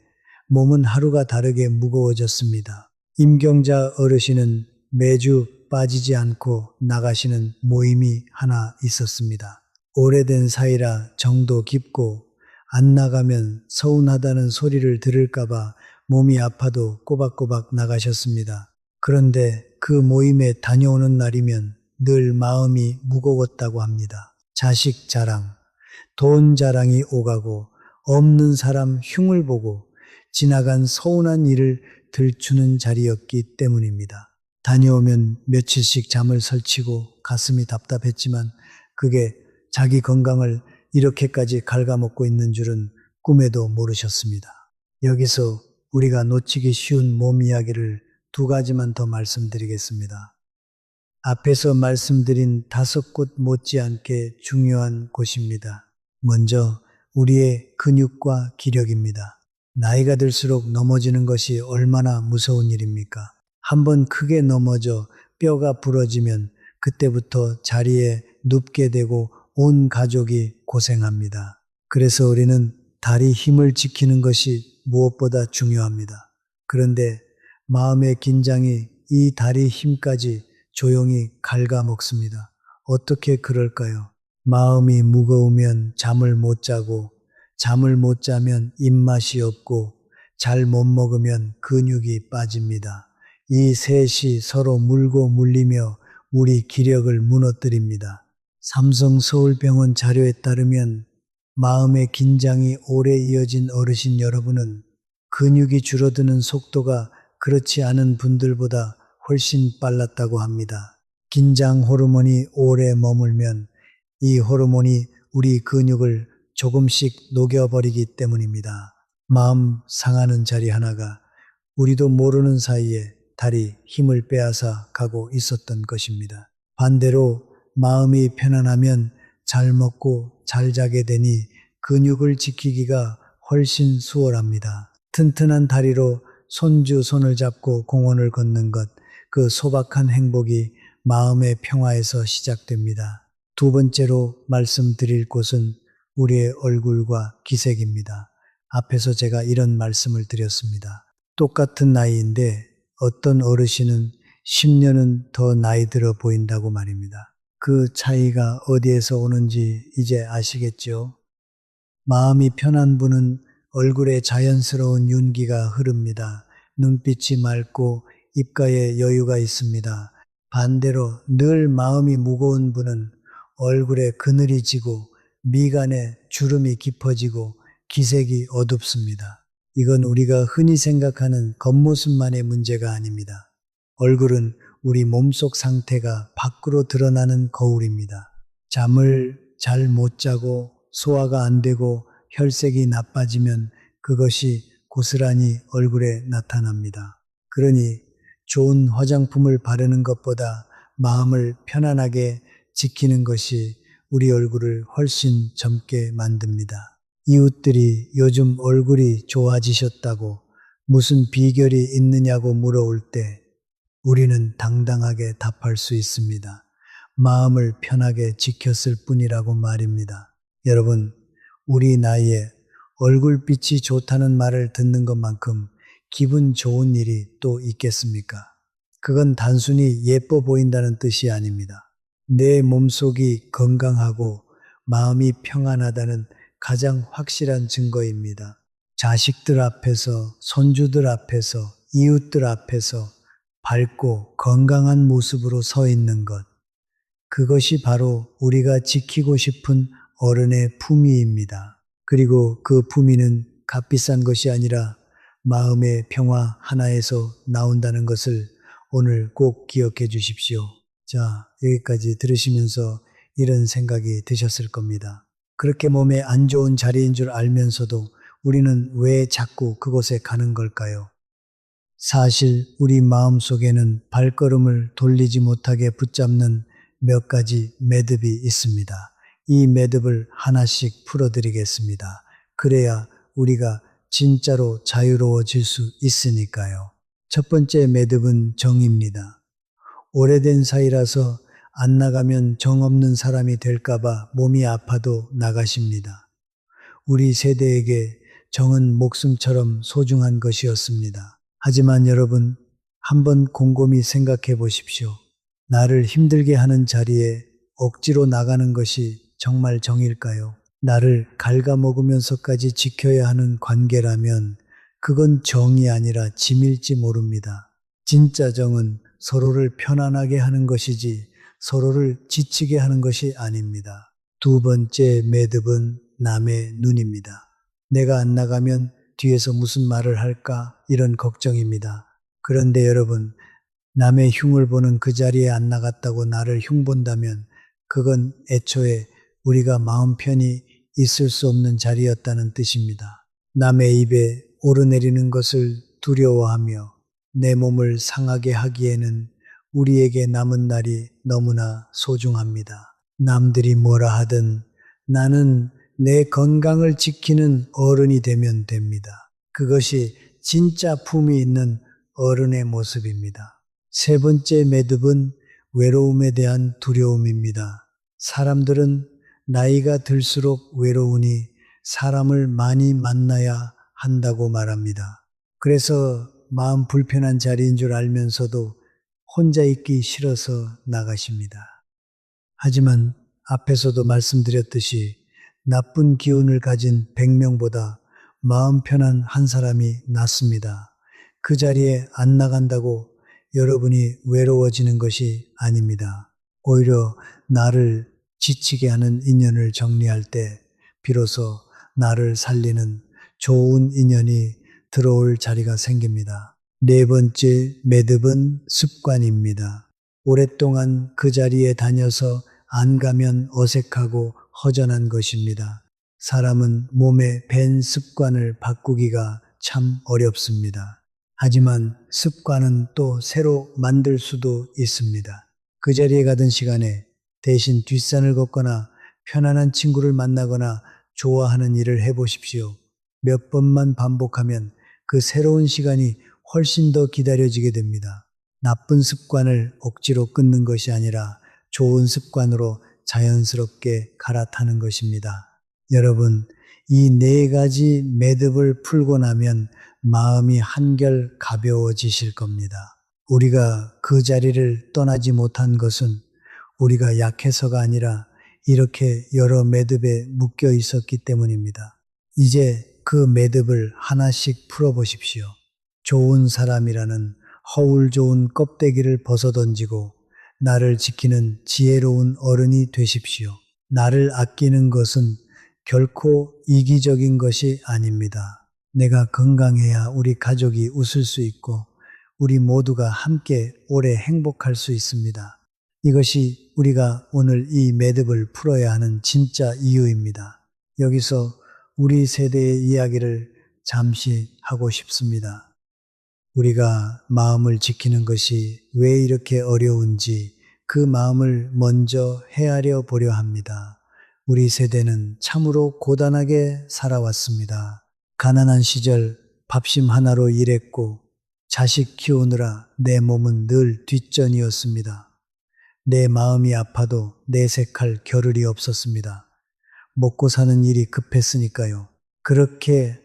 A: 몸은 하루가 다르게 무거워졌습니다. 임경자 어르신은 매주 빠지지 않고 나가시는 모임이 하나 있었습니다. 오래된 사이라 정도 깊고 안 나가면 서운하다는 소리를 들을까봐 몸이 아파도 꼬박꼬박 나가셨습니다. 그런데 그 모임에 다녀오는 날이면 늘 마음이 무거웠다고 합니다. 자식 자랑, 돈 자랑이 오가고 없는 사람 흉을 보고 지나간 서운한 일을 들추는 자리였기 때문입니다. 다녀오면 며칠씩 잠을 설치고 가슴이 답답했지만 그게 자기 건강을 이렇게까지 갉아먹고 있는 줄은 꿈에도 모르셨습니다. 여기서 우리가 놓치기 쉬운 몸 이야기를 2가지만 더 말씀드리겠습니다. 앞에서 말씀드린 5곳 못지않게 중요한 곳입니다. 먼저 우리의 근육과 기력입니다. 나이가 들수록 넘어지는 것이 얼마나 무서운 일입니까? 한번 크게 넘어져 뼈가 부러지면 그때부터 자리에 눕게 되고 온 가족이 고생합니다. 그래서 우리는 다리 힘을 지키는 것이 무엇보다 중요합니다. 그런데 마음의 긴장이 이 다리 힘까지 조용히 갉아먹습니다. 어떻게 그럴까요? 마음이 무거우면 잠을 못 자고 잠을 못 자면 입맛이 없고 잘 못 먹으면 근육이 빠집니다. 이 셋이 서로 물고 물리며 우리 기력을 무너뜨립니다. 삼성서울병원 자료에 따르면 마음의 긴장이 오래 이어진 어르신 여러분은 근육이 줄어드는 속도가 그렇지 않은 분들보다 훨씬 빨랐다고 합니다. 긴장 호르몬이 오래 머물면 이 호르몬이 우리 근육을 조금씩 녹여버리기 때문입니다. 마음 상하는 자리 하나가 우리도 모르는 사이에 다리 힘을 빼앗아 가고 있었던 것입니다. 반대로 마음이 편안하면 잘 먹고 잘 자게 되니 근육을 지키기가 훨씬 수월합니다. 튼튼한 다리로 손주 손을 잡고 공원을 걷는 것, 그 소박한 행복이 마음의 평화에서 시작됩니다. 2번째로 말씀드릴 곳은 우리의 얼굴과 기색입니다. 앞에서 제가 이런 말씀을 드렸습니다. 똑같은 나이인데 어떤 어르신은 10년은 더 나이 들어 보인다고 말입니다. 그 차이가 어디에서 오는지 이제 아시겠죠? 마음이 편한 분은 얼굴에 자연스러운 윤기가 흐릅니다. 눈빛이 맑고 입가에 여유가 있습니다. 반대로 늘 마음이 무거운 분은 얼굴에 그늘이 지고 미간에 주름이 깊어지고 기색이 어둡습니다. 이건 우리가 흔히 생각하는 겉모습만의 문제가 아닙니다. 얼굴은 우리 몸속 상태가 밖으로 드러나는 거울입니다. 잠을 잘 못 자고 소화가 안 되고 혈색이 나빠지면 그것이 고스란히 얼굴에 나타납니다. 그러니 좋은 화장품을 바르는 것보다 마음을 편안하게 지키는 것이 우리 얼굴을 훨씬 젊게 만듭니다. 이웃들이 요즘 얼굴이 좋아지셨다고 무슨 비결이 있느냐고 물어올 때 우리는 당당하게 답할 수 있습니다. 마음을 편하게 지켰을 뿐이라고 말입니다. 여러분, 우리 나이에 얼굴빛이 좋다는 말을 듣는 것만큼 기분 좋은 일이 또 있겠습니까? 그건 단순히 예뻐 보인다는 뜻이 아닙니다. 내 몸속이 건강하고 마음이 평안하다는 가장 확실한 증거입니다. 자식들 앞에서, 손주들 앞에서, 이웃들 앞에서 밝고 건강한 모습으로 서 있는 것. 그것이 바로 우리가 지키고 싶은 어른의 품위입니다. 그리고 그 품위는 값비싼 것이 아니라 마음의 평화 하나에서 나온다는 것을 오늘 꼭 기억해 주십시오. 자, 여기까지 들으시면서 이런 생각이 드셨을 겁니다. 그렇게 몸에 안 좋은 자리인 줄 알면서도 우리는 왜 자꾸 그곳에 가는 걸까요? 사실 우리 마음속에는 발걸음을 돌리지 못하게 붙잡는 몇 가지 매듭이 있습니다. 이 매듭을 하나씩 풀어드리겠습니다. 그래야 우리가 진짜로 자유로워질 수 있으니까요. 첫 번째 매듭은 정입니다. 오래된 사이라서 안 나가면 정 없는 사람이 될까봐 몸이 아파도 나가십니다. 우리 세대에게 정은 목숨처럼 소중한 것이었습니다. 하지만 여러분, 한번 곰곰이 생각해 보십시오. 나를 힘들게 하는 자리에 억지로 나가는 것이 정말 정일까요? 나를 갉아먹으면서까지 지켜야 하는 관계라면 그건 정이 아니라 짐일지 모릅니다. 진짜 정은 서로를 편안하게 하는 것이지 서로를 지치게 하는 것이 아닙니다. 두 번째 매듭은 남의 눈입니다. 내가 안 나가면 뒤에서 무슨 말을 할까 이런 걱정입니다. 그런데 여러분, 남의 흉을 보는 그 자리에 안 나갔다고 나를 흉본다면 그건 애초에 우리가 마음 편히 있을 수 없는 자리였다는 뜻입니다. 남의 입에 오르내리는 것을 두려워하며 내 몸을 상하게 하기에는 우리에게 남은 날이 너무나 소중합니다. 남들이 뭐라 하든 나는 내 건강을 지키는 어른이 되면 됩니다. 그것이 진짜 품이 있는 어른의 모습입니다. 세 번째 매듭은 외로움에 대한 두려움입니다. 사람들은 나이가 들수록 외로우니 사람을 많이 만나야 한다고 말합니다. 그래서 마음 불편한 자리인 줄 알면서도 혼자 있기 싫어서 나가십니다. 하지만 앞에서도 말씀드렸듯이 나쁜 기운을 가진 100명보다 마음 편한 한 사람이 낫습니다. 그 자리에 안 나간다고 여러분이 외로워지는 것이 아닙니다. 오히려 나를 지치게 하는 인연을 정리할 때 비로소 나를 살리는 좋은 인연이 들어올 자리가 생깁니다. 네 번째 매듭은 습관입니다. 오랫동안 그 자리에 다녀서 안 가면 어색하고 허전한 것입니다. 사람은 몸에 밴 습관을 바꾸기가 참 어렵습니다. 하지만 습관은 또 새로 만들 수도 있습니다. 그 자리에 가던 시간에 대신 뒷산을 걷거나 편안한 친구를 만나거나 좋아하는 일을 해보십시오. 몇 번만 반복하면 그 새로운 시간이 훨씬 더 기다려지게 됩니다. 나쁜 습관을 억지로 끊는 것이 아니라 좋은 습관으로 자연스럽게 갈아타는 것입니다. 여러분, 이 네 가지 매듭을 풀고 나면 마음이 한결 가벼워지실 겁니다. 우리가 그 자리를 떠나지 못한 것은 우리가 약해서가 아니라 이렇게 여러 매듭에 묶여 있었기 때문입니다. 이제 그 매듭을 하나씩 풀어보십시오. 좋은 사람이라는 허울 좋은 껍데기를 벗어던지고 나를 지키는 지혜로운 어른이 되십시오. 나를 아끼는 것은 결코 이기적인 것이 아닙니다. 내가 건강해야 우리 가족이 웃을 수 있고 우리 모두가 함께 오래 행복할 수 있습니다. 이것이 우리가 오늘 이 매듭을 풀어야 하는 진짜 이유입니다. 여기서 우리 세대의 이야기를 잠시 하고 싶습니다. 우리가 마음을 지키는 것이 왜 이렇게 어려운지 그 마음을 먼저 헤아려 보려 합니다. 우리 세대는 참으로 고단하게 살아왔습니다. 가난한 시절 밥심 하나로 일했고 자식 키우느라 내 몸은 늘 뒷전이었습니다. 내 마음이 아파도 내색할 겨를이 없었습니다. 먹고 사는 일이 급했으니까요. 그렇게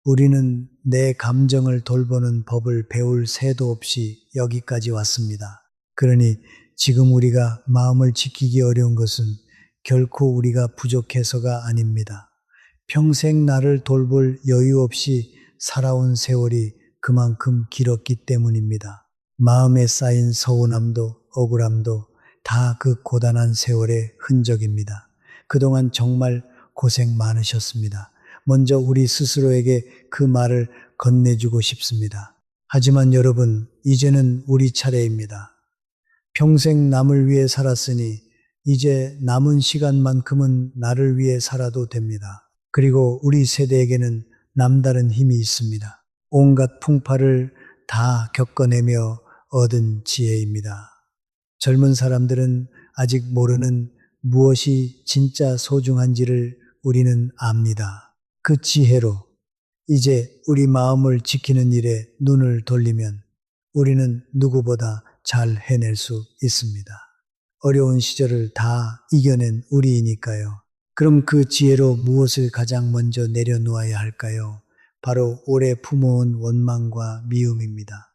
A: 우리는 내 감정을 돌보는 법을 배울 새도 없이 여기까지 왔습니다. 그러니 지금 우리가 마음을 지키기 어려운 것은 결코 우리가 부족해서가 아닙니다. 평생 나를 돌볼 여유 없이 살아온 세월이 그만큼 길었기 때문입니다. 마음에 쌓인 서운함도 억울함도 다 그 고단한 세월의 흔적입니다. 그동안 정말 고생 많으셨습니다. 먼저 우리 스스로에게 그 말을 건네주고 싶습니다. 하지만 여러분, 이제는 우리 차례입니다. 평생 남을 위해 살았으니 이제 남은 시간만큼은 나를 위해 살아도 됩니다. 그리고 우리 세대에게는 남다른 힘이 있습니다. 온갖 풍파를 다 겪어내며 얻은 지혜입니다. 젊은 사람들은 아직 모르는 무엇이 진짜 소중한지를 우리는 압니다. 그 지혜로 이제 우리 마음을 지키는 일에 눈을 돌리면 우리는 누구보다 잘 해낼 수 있습니다. 어려운 시절을 다 이겨낸 우리이니까요. 그럼 그 지혜로 무엇을 가장 먼저 내려놓아야 할까요? 바로 오래 품어온 원망과 미움입니다.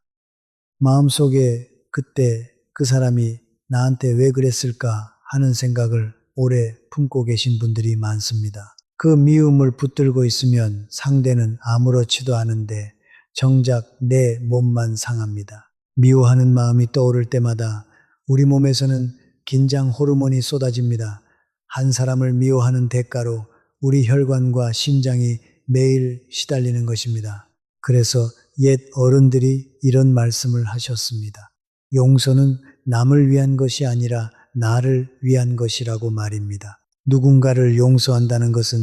A: 마음속에 그때 그 사람이 나한테 왜 그랬을까 하는 생각을 오래 품고 계신 분들이 많습니다. 그 미움을 붙들고 있으면 상대는 아무렇지도 않은데 정작 내 몸만 상합니다. 미워하는 마음이 떠오를 때마다 우리 몸에서는 긴장 호르몬이 쏟아집니다. 한 사람을 미워하는 대가로 우리 혈관과 심장이 매일 시달리는 것입니다. 그래서 옛 어른들이 이런 말씀을 하셨습니다. 용서는 남을 위한 것이 아니라 나를 위한 것이라고 말입니다. 누군가를 용서한다는 것은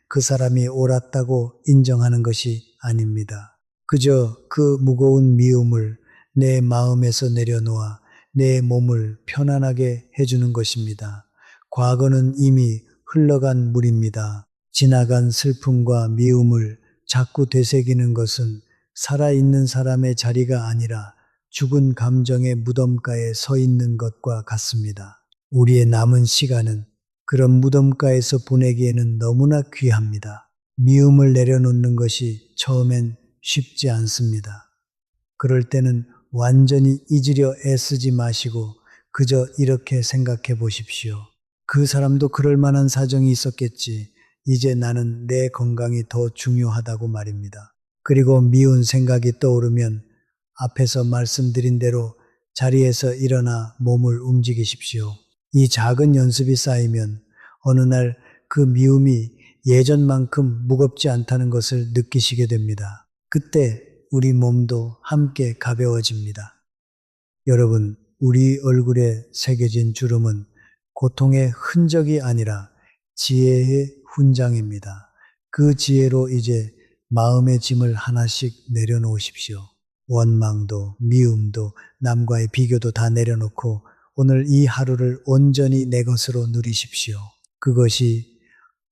A: 그 사람이 옳았다고 인정하는 것이 아닙니다. 그저 그 무거운 미움을 내 마음에서 내려놓아 내 몸을 편안하게 해주는 것입니다. 과거는 이미 흘러간 물입니다. 지나간 슬픔과 미움을 자꾸 되새기는 것은 살아있는 사람의 자리가 아니라 죽은 감정의 무덤가에 서 있는 것과 같습니다. 우리의 남은 시간은 그런 무덤가에서 보내기에는 너무나 귀합니다. 미움을 내려놓는 것이 처음엔 쉽지 않습니다. 그럴 때는 완전히 잊으려 애쓰지 마시고 그저 이렇게 생각해 보십시오. 그 사람도 그럴 만한 사정이 있었겠지. 이제 나는 내 건강이 더 중요하다고 말입니다. 그리고 미운 생각이 떠오르면 앞에서 말씀드린 대로 자리에서 일어나 몸을 움직이십시오. 이 작은 연습이 쌓이면 어느 날 그 미움이 예전만큼 무겁지 않다는 것을 느끼시게 됩니다. 그때 우리 몸도 함께 가벼워집니다. 여러분, 우리 얼굴에 새겨진 주름은 고통의 흔적이 아니라 지혜의 훈장입니다. 그 지혜로 이제 마음의 짐을 하나씩 내려놓으십시오. 원망도 미움도 남과의 비교도 다 내려놓고 오늘 이 하루를 온전히 내 것으로 누리십시오. 그것이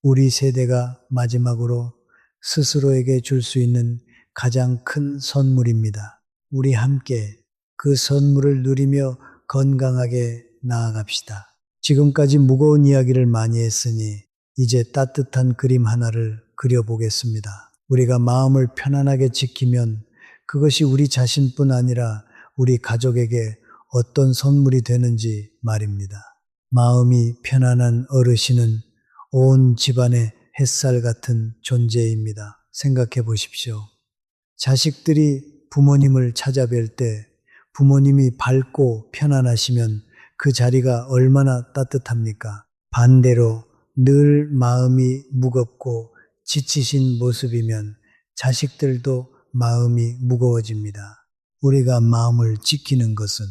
A: 우리 세대가 마지막으로 스스로에게 줄 수 있는 가장 큰 선물입니다. 우리 함께 그 선물을 누리며 건강하게 나아갑시다. 지금까지 무거운 이야기를 많이 했으니 이제 따뜻한 그림 하나를 그려보겠습니다. 우리가 마음을 편안하게 지키면 그것이 우리 자신뿐 아니라 우리 가족에게 어떤 선물이 되는지 말입니다. 마음이 편안한 어르신은 온 집안의 햇살 같은 존재입니다. 생각해 보십시오. 자식들이 부모님을 찾아뵐 때 부모님이 밝고 편안하시면 그 자리가 얼마나 따뜻합니까? 반대로 늘 마음이 무겁고 지치신 모습이면 자식들도 마음이 무거워집니다. 우리가 마음을 지키는 것은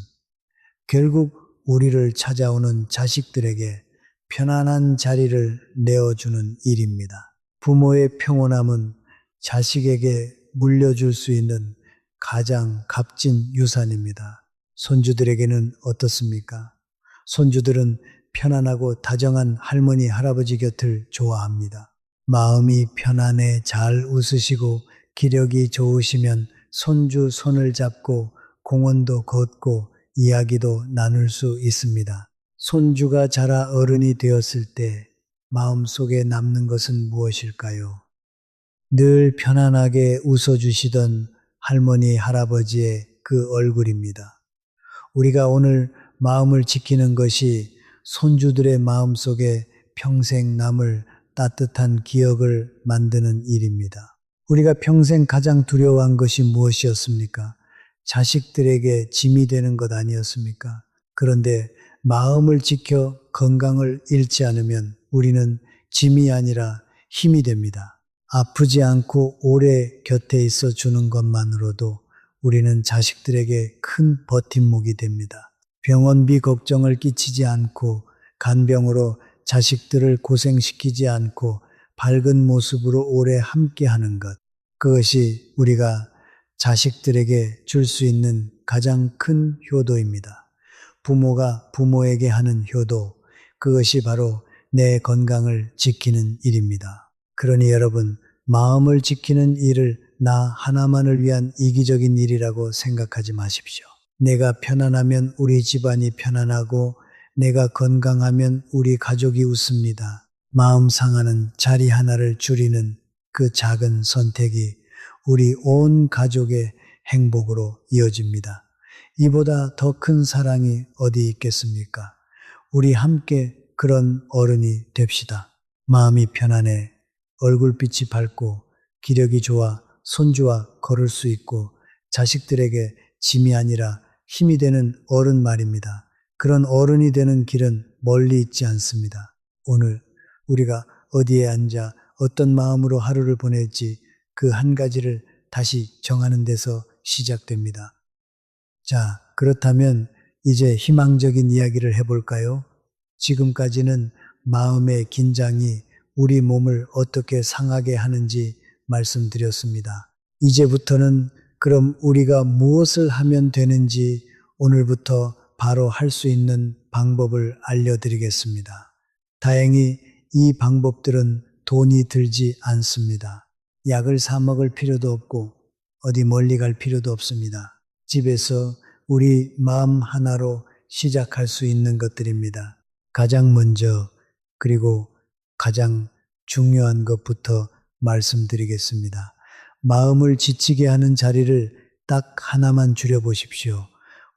A: 결국 우리를 찾아오는 자식들에게 편안한 자리를 내어주는 일입니다. 부모의 평온함은 자식에게 물려줄 수 있는 가장 값진 유산입니다. 손주들에게는 어떻습니까? 손주들은 편안하고 다정한 할머니, 할아버지 곁을 좋아합니다. 마음이 편안해 잘 웃으시고 기력이 좋으시면 손주 손을 잡고 공원도 걷고 이야기도 나눌 수 있습니다. 손주가 자라 어른이 되었을 때 마음속에 남는 것은 무엇일까요? 늘 편안하게 웃어주시던 할머니, 할아버지의 그 얼굴입니다. 우리가 오늘 마음을 지키는 것이 손주들의 마음속에 평생 남을 따뜻한 기억을 만드는 일입니다. 우리가 평생 가장 두려워한 것이 무엇이었습니까? 자식들에게 짐이 되는 것 아니었습니까? 그런데 마음을 지켜 건강을 잃지 않으면 우리는 짐이 아니라 힘이 됩니다. 아프지 않고 오래 곁에 있어 주는 것만으로도 우리는 자식들에게 큰 버팀목이 됩니다. 병원비 걱정을 끼치지 않고 간병으로 자식들을 고생시키지 않고 밝은 모습으로 오래 함께하는 것, 그것이 우리가 자식들에게 줄 수 있는 가장 큰 효도입니다. 부모가 부모에게 하는 효도, 그것이 바로 내 건강을 지키는 일입니다. 그러니 여러분, 마음을 지키는 일을 나 하나만을 위한 이기적인 일이라고 생각하지 마십시오. 내가 편안하면 우리 집안이 편안하고 내가 건강하면 우리 가족이 웃습니다. 마음 상하는 자리 하나를 줄이는 그 작은 선택이 우리 온 가족의 행복으로 이어집니다. 이보다 더 큰 사랑이 어디 있겠습니까? 우리 함께 그런 어른이 됩시다. 마음이 편안해 얼굴빛이 밝고 기력이 좋아 손주와 걸을 수 있고 자식들에게 짐이 아니라 힘이 되는 어른 말입니다. 그런 어른이 되는 길은 멀리 있지 않습니다. 오늘 우리가 어디에 앉아 어떤 마음으로 하루를 보낼지 그 한 가지를 다시 정하는 데서 시작됩니다. 자, 그렇다면 이제 희망적인 이야기를 해볼까요? 지금까지는 마음의 긴장이 우리 몸을 어떻게 상하게 하는지 말씀드렸습니다. 이제부터는 그럼 우리가 무엇을 하면 되는지 오늘부터 바로 할 수 있는 방법을 알려드리겠습니다. 다행히 이 방법들은 돈이 들지 않습니다. 약을 사 먹을 필요도 없고 어디 멀리 갈 필요도 없습니다. 집에서 우리 마음 하나로 시작할 수 있는 것들입니다. 가장 먼저 그리고 가장 중요한 것부터 말씀드리겠습니다. 마음을 지치게 하는 자리를 딱 하나만 줄여보십시오.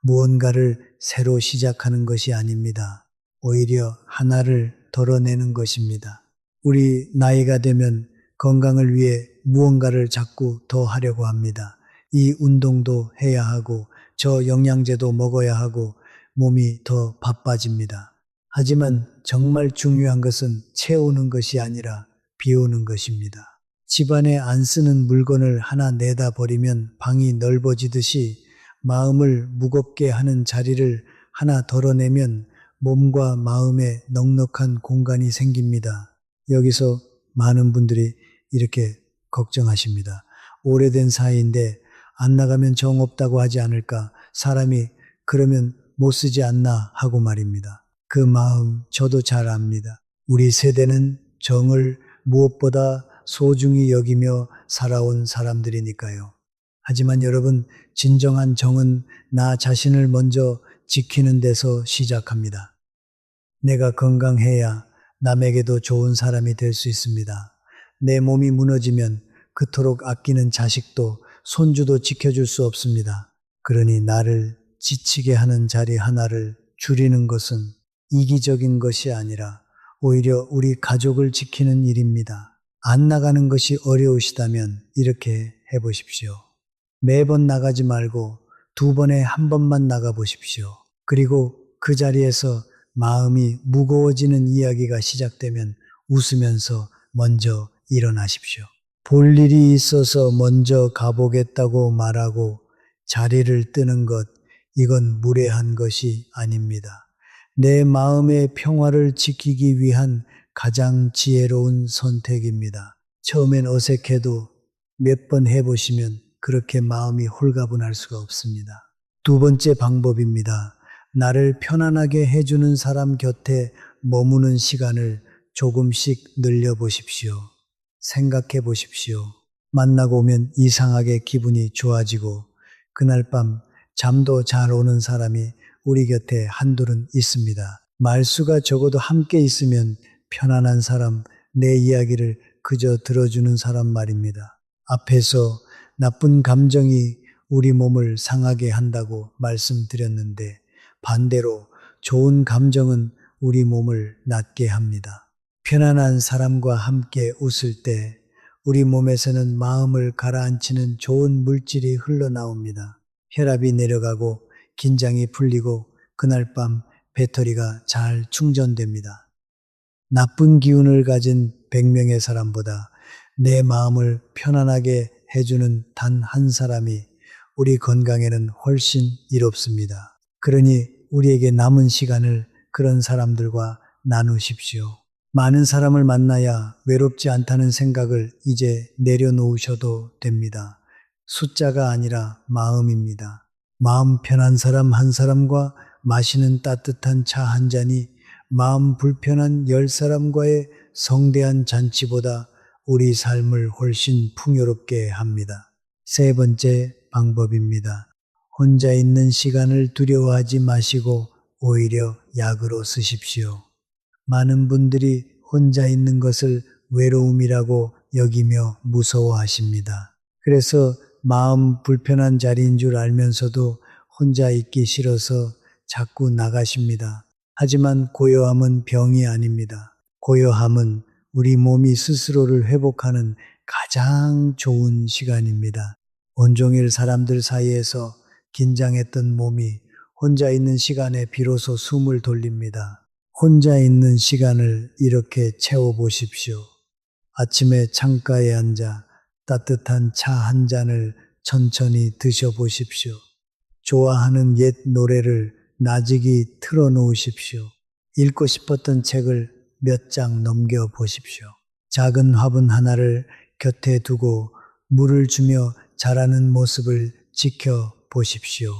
A: 무언가를 새로 시작하는 것이 아닙니다. 오히려 하나를 덜어내는 것입니다. 우리 나이가 되면 건강을 위해 무언가를 자꾸 더 하려고 합니다. 이 운동도 해야 하고 저 영양제도 먹어야 하고 몸이 더 바빠집니다. 하지만 정말 중요한 것은 채우는 것이 아니라 비우는 것입니다. 집안에 안 쓰는 물건을 하나 내다 버리면 방이 넓어지듯이 마음을 무겁게 하는 자리를 하나 덜어내면 몸과 마음에 넉넉한 공간이 생깁니다. 여기서 많은 분들이 이렇게 걱정하십니다. 오래된 사이인데 안 나가면 정 없다고 하지 않을까? 사람이 그러면 못 쓰지 않나 하고 말입니다. 그 마음 저도 잘 압니다. 우리 세대는 정을 무엇보다 소중히 여기며 살아온 사람들이니까요. 하지만 여러분, 진정한 정은 나 자신을 먼저 지키는 데서 시작합니다. 내가 건강해야 남에게도 좋은 사람이 될 수 있습니다. 내 몸이 무너지면 그토록 아끼는 자식도 손주도 지켜줄 수 없습니다. 그러니 나를 지치게 하는 자리 하나를 줄이는 것은 이기적인 것이 아니라 오히려 우리 가족을 지키는 일입니다. 안 나가는 것이 어려우시다면 이렇게 해보십시오. 매번 나가지 말고 2번에 1번만 나가 보십시오. 그리고 그 자리에서 마음이 무거워지는 이야기가 시작되면 웃으면서 먼저 일어나십시오. 볼 일이 있어서 먼저 가보겠다고 말하고 자리를 뜨는 것, 이건 무례한 것이 아닙니다. 내 마음의 평화를 지키기 위한 가장 지혜로운 선택입니다. 처음엔 어색해도 몇 번 해보시면 그렇게 마음이 홀가분할 수가 없습니다. 2번째 방법입니다. 나를 편안하게 해주는 사람 곁에 머무는 시간을 조금씩 늘려보십시오. 생각해 보십시오. 만나고 오면 이상하게 기분이 좋아지고 그날 밤 잠도 잘 오는 사람이 우리 곁에 한둘은 있습니다. 말수가 적어도 함께 있으면 편안한 사람, 내 이야기를 그저 들어주는 사람 말입니다. 앞에서 나쁜 감정이 우리 몸을 상하게 한다고 말씀드렸는데 반대로 좋은 감정은 우리 몸을 낫게 합니다. 편안한 사람과 함께 웃을 때 우리 몸에서는 마음을 가라앉히는 좋은 물질이 흘러나옵니다. 혈압이 내려가고 긴장이 풀리고 그날 밤 배터리가 잘 충전됩니다. 나쁜 기운을 가진 100명의 사람보다 내 마음을 편안하게 해주는 단 한 사람이 우리 건강에는 훨씬 이롭습니다. 그러니 우리에게 남은 시간을 그런 사람들과 나누십시오. 많은 사람을 만나야 외롭지 않다는 생각을 이제 내려놓으셔도 됩니다. 숫자가 아니라 마음입니다. 마음 편한 사람 한 사람과 마시는 따뜻한 차 한 잔이 마음 불편한 10사람과의 성대한 잔치보다 우리 삶을 훨씬 풍요롭게 합니다. 3번째 방법입니다. 혼자 있는 시간을 두려워하지 마시고 오히려 약으로 쓰십시오. 많은 분들이 혼자 있는 것을 외로움이라고 여기며 무서워하십니다. 그래서 마음 불편한 자리인 줄 알면서도 혼자 있기 싫어서 자꾸 나가십니다. 하지만 고요함은 병이 아닙니다. 고요함은 우리 몸이 스스로를 회복하는 가장 좋은 시간입니다. 온종일 사람들 사이에서 긴장했던 몸이 혼자 있는 시간에 비로소 숨을 돌립니다. 혼자 있는 시간을 이렇게 채워보십시오. 아침에 창가에 앉아 따뜻한 차 한 잔을 천천히 드셔보십시오. 좋아하는 옛 노래를 나직이 틀어놓으십시오. 읽고 싶었던 책을 몇 장 넘겨보십시오. 작은 화분 하나를 곁에 두고 물을 주며 자라는 모습을 지켜보십시오.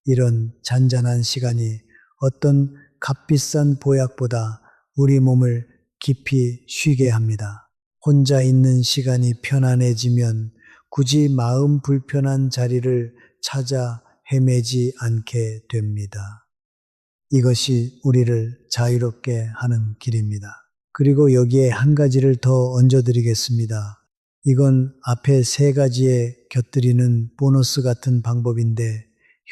A: 이런 잔잔한 시간이 어떤 값비싼 보약보다 우리 몸을 깊이 쉬게 합니다. 혼자 있는 시간이 편안해지면 굳이 마음 불편한 자리를 찾아 헤매지 않게 됩니다. 이것이 우리를 자유롭게 하는 길입니다. 그리고 여기에 한 가지를 더 얹어드리겠습니다. 이건 앞에 3가지에 곁들이는 보너스 같은 방법인데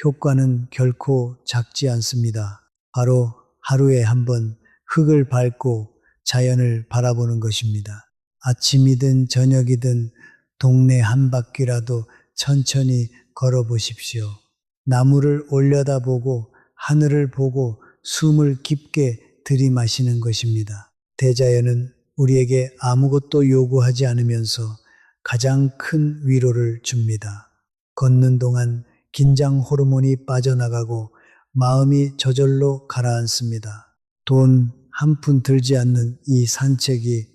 A: 효과는 결코 작지 않습니다. 바로 하루에 한 번 흙을 밟고 자연을 바라보는 것입니다. 아침이든 저녁이든 동네 한 바퀴라도 천천히 걸어보십시오. 나무를 올려다보고 하늘을 보고 숨을 깊게 들이마시는 것입니다. 대자연은 우리에게 아무것도 요구하지 않으면서 가장 큰 위로를 줍니다. 걷는 동안 긴장 호르몬이 빠져나가고 마음이 저절로 가라앉습니다. 돈 한 푼 들지 않는 이 산책이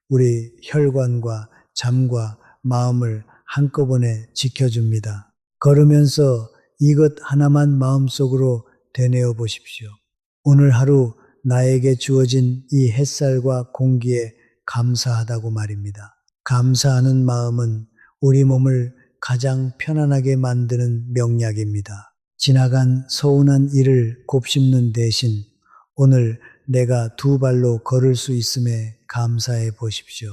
A: 우리 혈관과 잠과 마음을 한꺼번에 지켜줍니다. 걸으면서 이것 하나만 마음속으로 되뇌어 보십시오. 오늘 하루 나에게 주어진 이 햇살과 공기에 감사하다고 말입니다. 감사하는 마음은 우리 몸을 가장 편안하게 만드는 명약입니다. 지나간 서운한 일을 곱씹는 대신 오늘 내가 2발로 걸을 수 있음에 감사해 보십시오.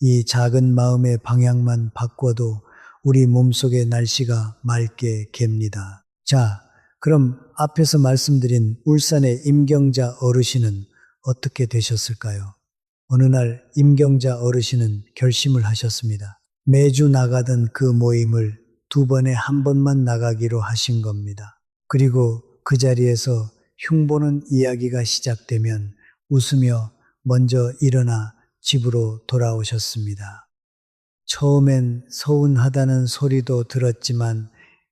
A: 이 작은 마음의 방향만 바꿔도 우리 몸속의 날씨가 맑게 갭니다. 자, 그럼 앞에서 말씀드린 울산의 임경자 어르신은 어떻게 되셨을까요? 어느 날 임경자 어르신은 결심을 하셨습니다. 매주 나가던 그 모임을 2번에 1번만 나가기로 하신 겁니다. 그리고 그 자리에서 흉보는 이야기가 시작되면 웃으며 먼저 일어나 집으로 돌아오셨습니다. 처음엔 서운하다는 소리도 들었지만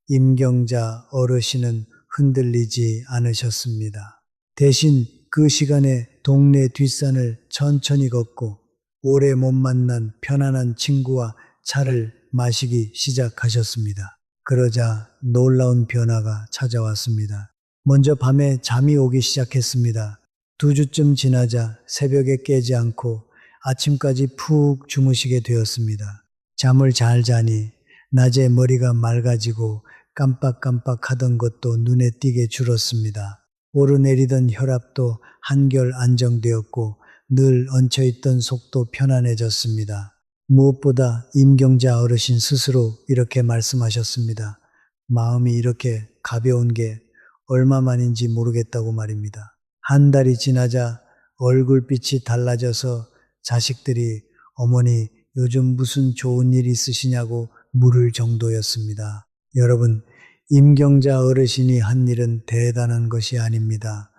A: 임경자 어르신은 흔들리지 않으셨습니다. 대신 그 시간에 동네 뒷산을 천천히 걷고 오래 못 만난 편안한 친구와 차를 마시기 시작하셨습니다. 그러자 놀라운 변화가 찾아왔습니다. 먼저 밤에 잠이 오기 시작했습니다. 2주쯤 지나자 새벽에 깨지 않고 아침까지 푹 주무시게 되었습니다. 잠을 잘 자니 낮에 머리가 맑아지고 깜빡깜빡 하던 것도 눈에 띄게 줄었습니다. 오르내리던 혈압도 한결 안정되었고 늘 얹혀있던 속도 편안해졌습니다. 무엇보다 임경자 어르신 스스로 이렇게 말씀하셨습니다. 마음이 이렇게 가벼운 게 얼마만인지 모르겠다고 말입니다. 한 달이 지나자 얼굴빛이 달라져서 자식들이 어머니 요즘 무슨 좋은 일 있으시냐고 물을 정도였습니다. 여러분, 임경자 어르신이 한 일은 대단한 것이 아닙니다.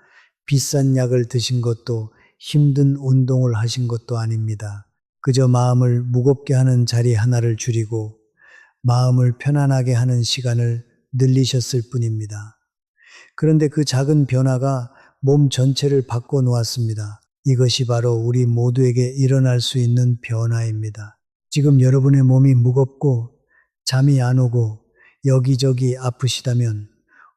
A: 비싼 약을 드신 것도 힘든 운동을 하신 것도 아닙니다. 그저 마음을 무겁게 하는 자리 하나를 줄이고 마음을 편안하게 하는 시간을 늘리셨을 뿐입니다. 그런데 그 작은 변화가 몸 전체를 바꿔 놓았습니다. 이것이 바로 우리 모두에게 일어날 수 있는 변화입니다. 지금 여러분의 몸이 무겁고 잠이 안 오고 여기저기 아프시다면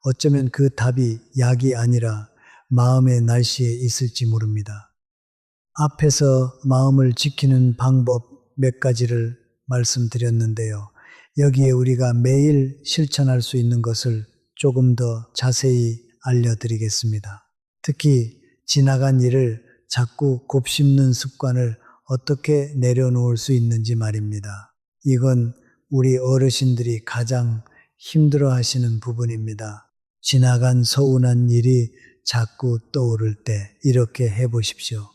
A: 어쩌면 그 답이 약이 아니라 마음의 날씨에 있을지 모릅니다. 앞에서 마음을 지키는 방법 몇 가지를 말씀드렸는데요. 여기에 우리가 매일 실천할 수 있는 것을 조금 더 자세히 알려드리겠습니다. 특히 지나간 일을 자꾸 곱씹는 습관을 어떻게 내려놓을 수 있는지 말입니다. 이건 우리 어르신들이 가장 힘들어 하시는 부분입니다. 지나간 서운한 일이 자꾸 떠오를 때 이렇게 해보십시오.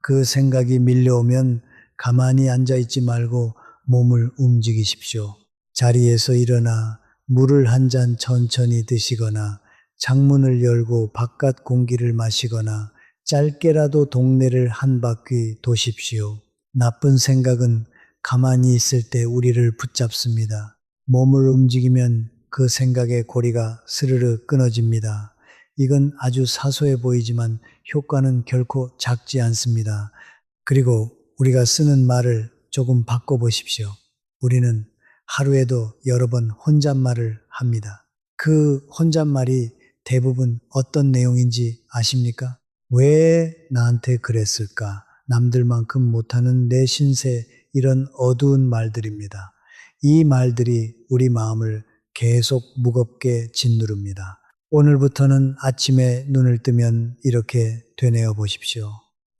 A: 그 생각이 밀려오면 가만히 앉아있지 말고 몸을 움직이십시오. 자리에서 일어나 물을 한 잔 천천히 드시거나 창문을 열고 바깥 공기를 마시거나 짧게라도 동네를 한 바퀴 도십시오. 나쁜 생각은 가만히 있을 때 우리를 붙잡습니다. 몸을 움직이면 그 생각의 고리가 스르르 끊어집니다. 이건 아주 사소해 보이지만 효과는 결코 작지 않습니다. 그리고 우리가 쓰는 말을 조금 바꿔보십시오. 우리는 하루에도 여러 번 혼잣말을 합니다. 그 혼잣말이 대부분 어떤 내용인지 아십니까? 왜 나한테 그랬을까? 남들만큼 못하는 내 신세, 이런 어두운 말들입니다. 이 말들이 우리 마음을 계속 무겁게 짓누릅니다. 오늘부터는 아침에 눈을 뜨면 이렇게 되뇌어 보십시오.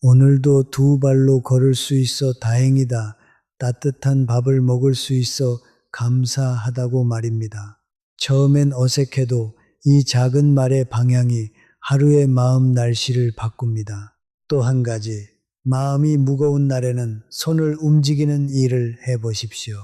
A: 오늘도 2발로 걸을 수 있어 다행이다. 따뜻한 밥을 먹을 수 있어 감사하다고 말입니다. 처음엔 어색해도 이 작은 말의 방향이 하루의 마음 날씨를 바꿉니다. 또 한 가지, 마음이 무거운 날에는 손을 움직이는 일을 해보십시오.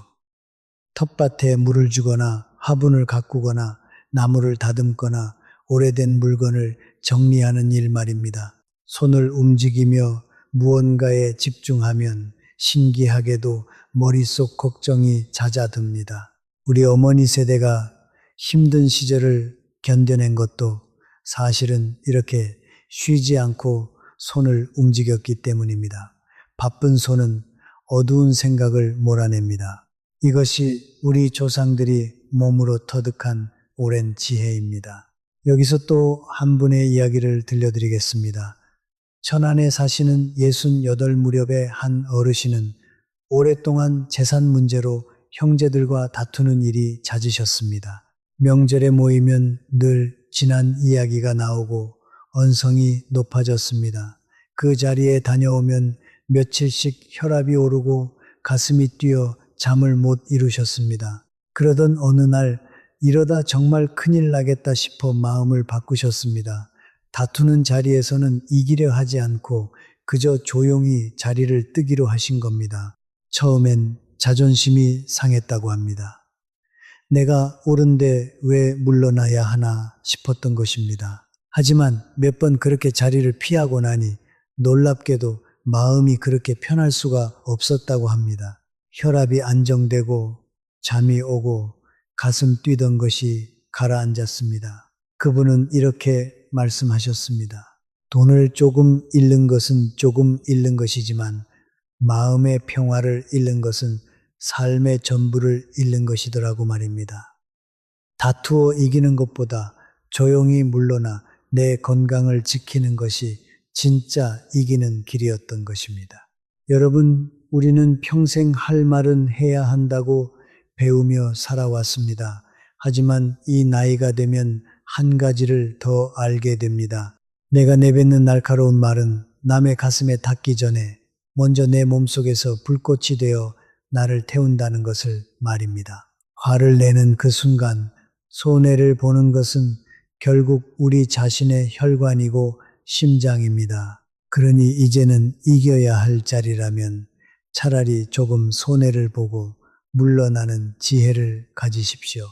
A: 텃밭에 물을 주거나 화분을 가꾸거나 나무를 다듬거나 오래된 물건을 정리하는 일 말입니다. 손을 움직이며 무언가에 집중하면 신기하게도 머릿속 걱정이 잦아듭니다. 우리 어머니 세대가 힘든 시절을 견뎌낸 것도 사실은 이렇게 쉬지 않고 손을 움직였기 때문입니다. 바쁜 손은 어두운 생각을 몰아냅니다. 이것이 우리 조상들이 몸으로 터득한 오랜 지혜입니다. 여기서 또 한 분의 이야기를 들려드리겠습니다. 천안에 사시는 68 무렵의 한 어르신은 오랫동안 재산 문제로 형제들과 다투는 일이 잦으셨습니다. 명절에 모이면 늘 지난 이야기가 나오고 언성이 높아졌습니다. 그 자리에 다녀오면 며칠씩 혈압이 오르고 가슴이 뛰어 잠을 못 이루셨습니다. 그러던 어느 날 이러다 정말 큰일 나겠다 싶어 마음을 바꾸셨습니다. 다투는 자리에서는 이기려 하지 않고 그저 조용히 자리를 뜨기로 하신 겁니다. 처음엔 자존심이 상했다고 합니다. 내가 옳은데 왜 물러나야 하나 싶었던 것입니다. 하지만 몇 번 그렇게 자리를 피하고 나니 놀랍게도 마음이 그렇게 편할 수가 없었다고 합니다. 혈압이 안정되고 잠이 오고 가슴 뛰던 것이 가라앉았습니다. 그분은 이렇게 말씀하셨습니다. 돈을 조금 잃는 것은 조금 잃는 것이지만 마음의 평화를 잃는 것은 삶의 전부를 잃는 것이더라고 말입니다. 다투어 이기는 것보다 조용히 물러나 내 건강을 지키는 것이 진짜 이기는 길이었던 것입니다. 여러분, 우리는 평생 할 말은 해야 한다고 배우며 살아왔습니다. 하지만 이 나이가 되면 한 가지를 더 알게 됩니다. 내가 내뱉는 날카로운 말은 남의 가슴에 닿기 전에 먼저 내 몸속에서 불꽃이 되어 나를 태운다는 것을 말입니다. 화를 내는 그 순간 손해를 보는 것은 결국 우리 자신의 혈관이고 심장입니다. 그러니 이제는 이겨야 할 자리라면 차라리 조금 손해를 보고 물러나는 지혜를 가지십시오.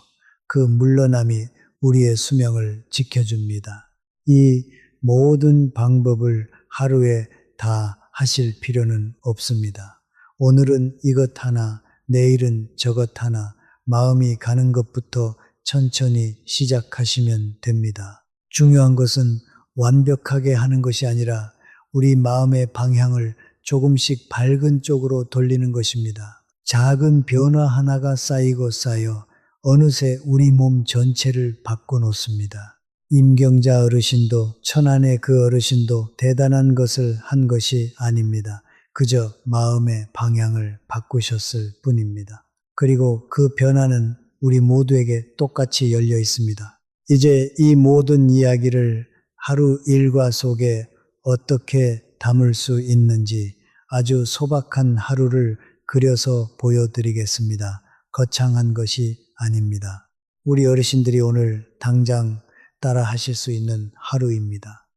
A: 그 물러남이 우리의 수명을 지켜줍니다. 이 모든 방법을 하루에 다 하실 필요는 없습니다. 오늘은 이것 하나, 내일은 저것 하나, 마음이 가는 것부터 천천히 시작하시면 됩니다. 중요한 것은 완벽하게 하는 것이 아니라 우리 마음의 방향을 조금씩 밝은 쪽으로 돌리는 것입니다. 작은 변화 하나가 쌓이고 쌓여 어느새 우리 몸 전체를 바꿔놓습니다. 임경자 어르신도 천안의 그 어르신도 대단한 것을 한 것이 아닙니다. 그저 마음의 방향을 바꾸셨을 뿐입니다. 그리고 그 변화는 우리 모두에게 똑같이 열려 있습니다. 이제 이 모든 이야기를 하루 일과 속에 어떻게 담을 수 있는지 아주 소박한 하루를 그려서 보여드리겠습니다. 거창한 것이 아닙니다. 우리 어르신들이 오늘 당장 따라 하실 수 있는 하루입니다.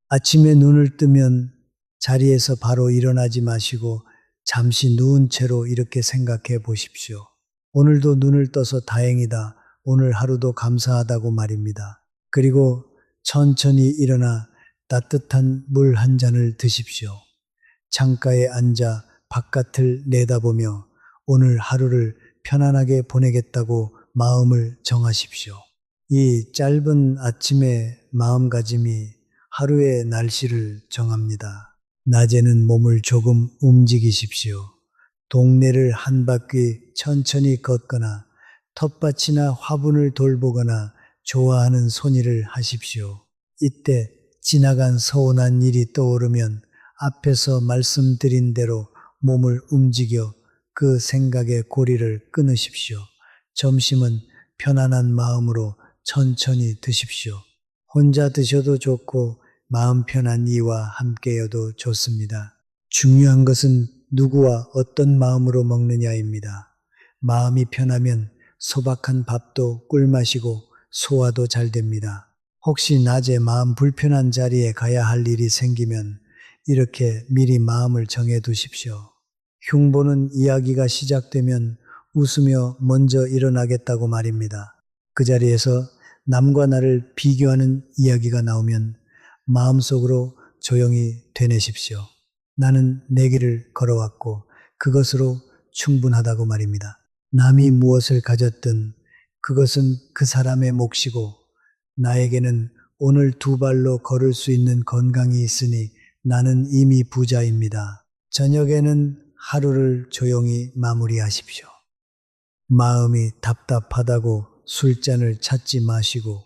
A: 아침에 눈을 뜨면 자리에서 바로 일어나지 마시고 잠시 누운 채로 이렇게 생각해 보십시오. 오늘도 눈을 떠서 다행이다. 오늘 하루도 감사하다고 말입니다. 그리고 천천히 일어나 따뜻한 물 한 잔을 드십시오. 창가에 앉아 바깥을 내다보며 오늘 하루를 편안하게 보내겠다고 마음을 정하십시오. 이 짧은 아침의 마음가짐이 하루의 날씨를 정합니다. 낮에는 몸을 조금 움직이십시오. 동네를 한 바퀴 천천히 걷거나 텃밭이나 화분을 돌보거나 좋아하는 손일을 하십시오. 이때 지나간 서운한 일이 떠오르면 앞에서 말씀드린 대로 몸을 움직여 그 생각의 고리를 끊으십시오. 점심은 편안한 마음으로 천천히 드십시오. 혼자 드셔도 좋고 마음 편한 이와 함께여도 좋습니다. 중요한 것은 누구와 어떤 마음으로 먹느냐입니다. 마음이 편하면 소박한 밥도 꿀맛이고 소화도 잘 됩니다. 혹시 낮에 마음 불편한 자리에 가야 할 일이 생기면 이렇게 미리 마음을 정해 두십시오. 흉보는 이야기가 시작되면 웃으며 먼저 일어나겠다고 말입니다. 그 자리에서 남과 나를 비교하는 이야기가 나오면 마음속으로 조용히 되내십시오. 나는 내 길을 걸어왔고 그것으로 충분하다고 말입니다. 남이 무엇을 가졌든 그것은 그 사람의 몫이고 나에게는 오늘 두 발로 걸을 수 있는 건강이 있으니 나는 이미 부자입니다. 저녁에는 하루를 조용히 마무리하십시오. 마음이 답답하다고 술잔을 찾지 마시고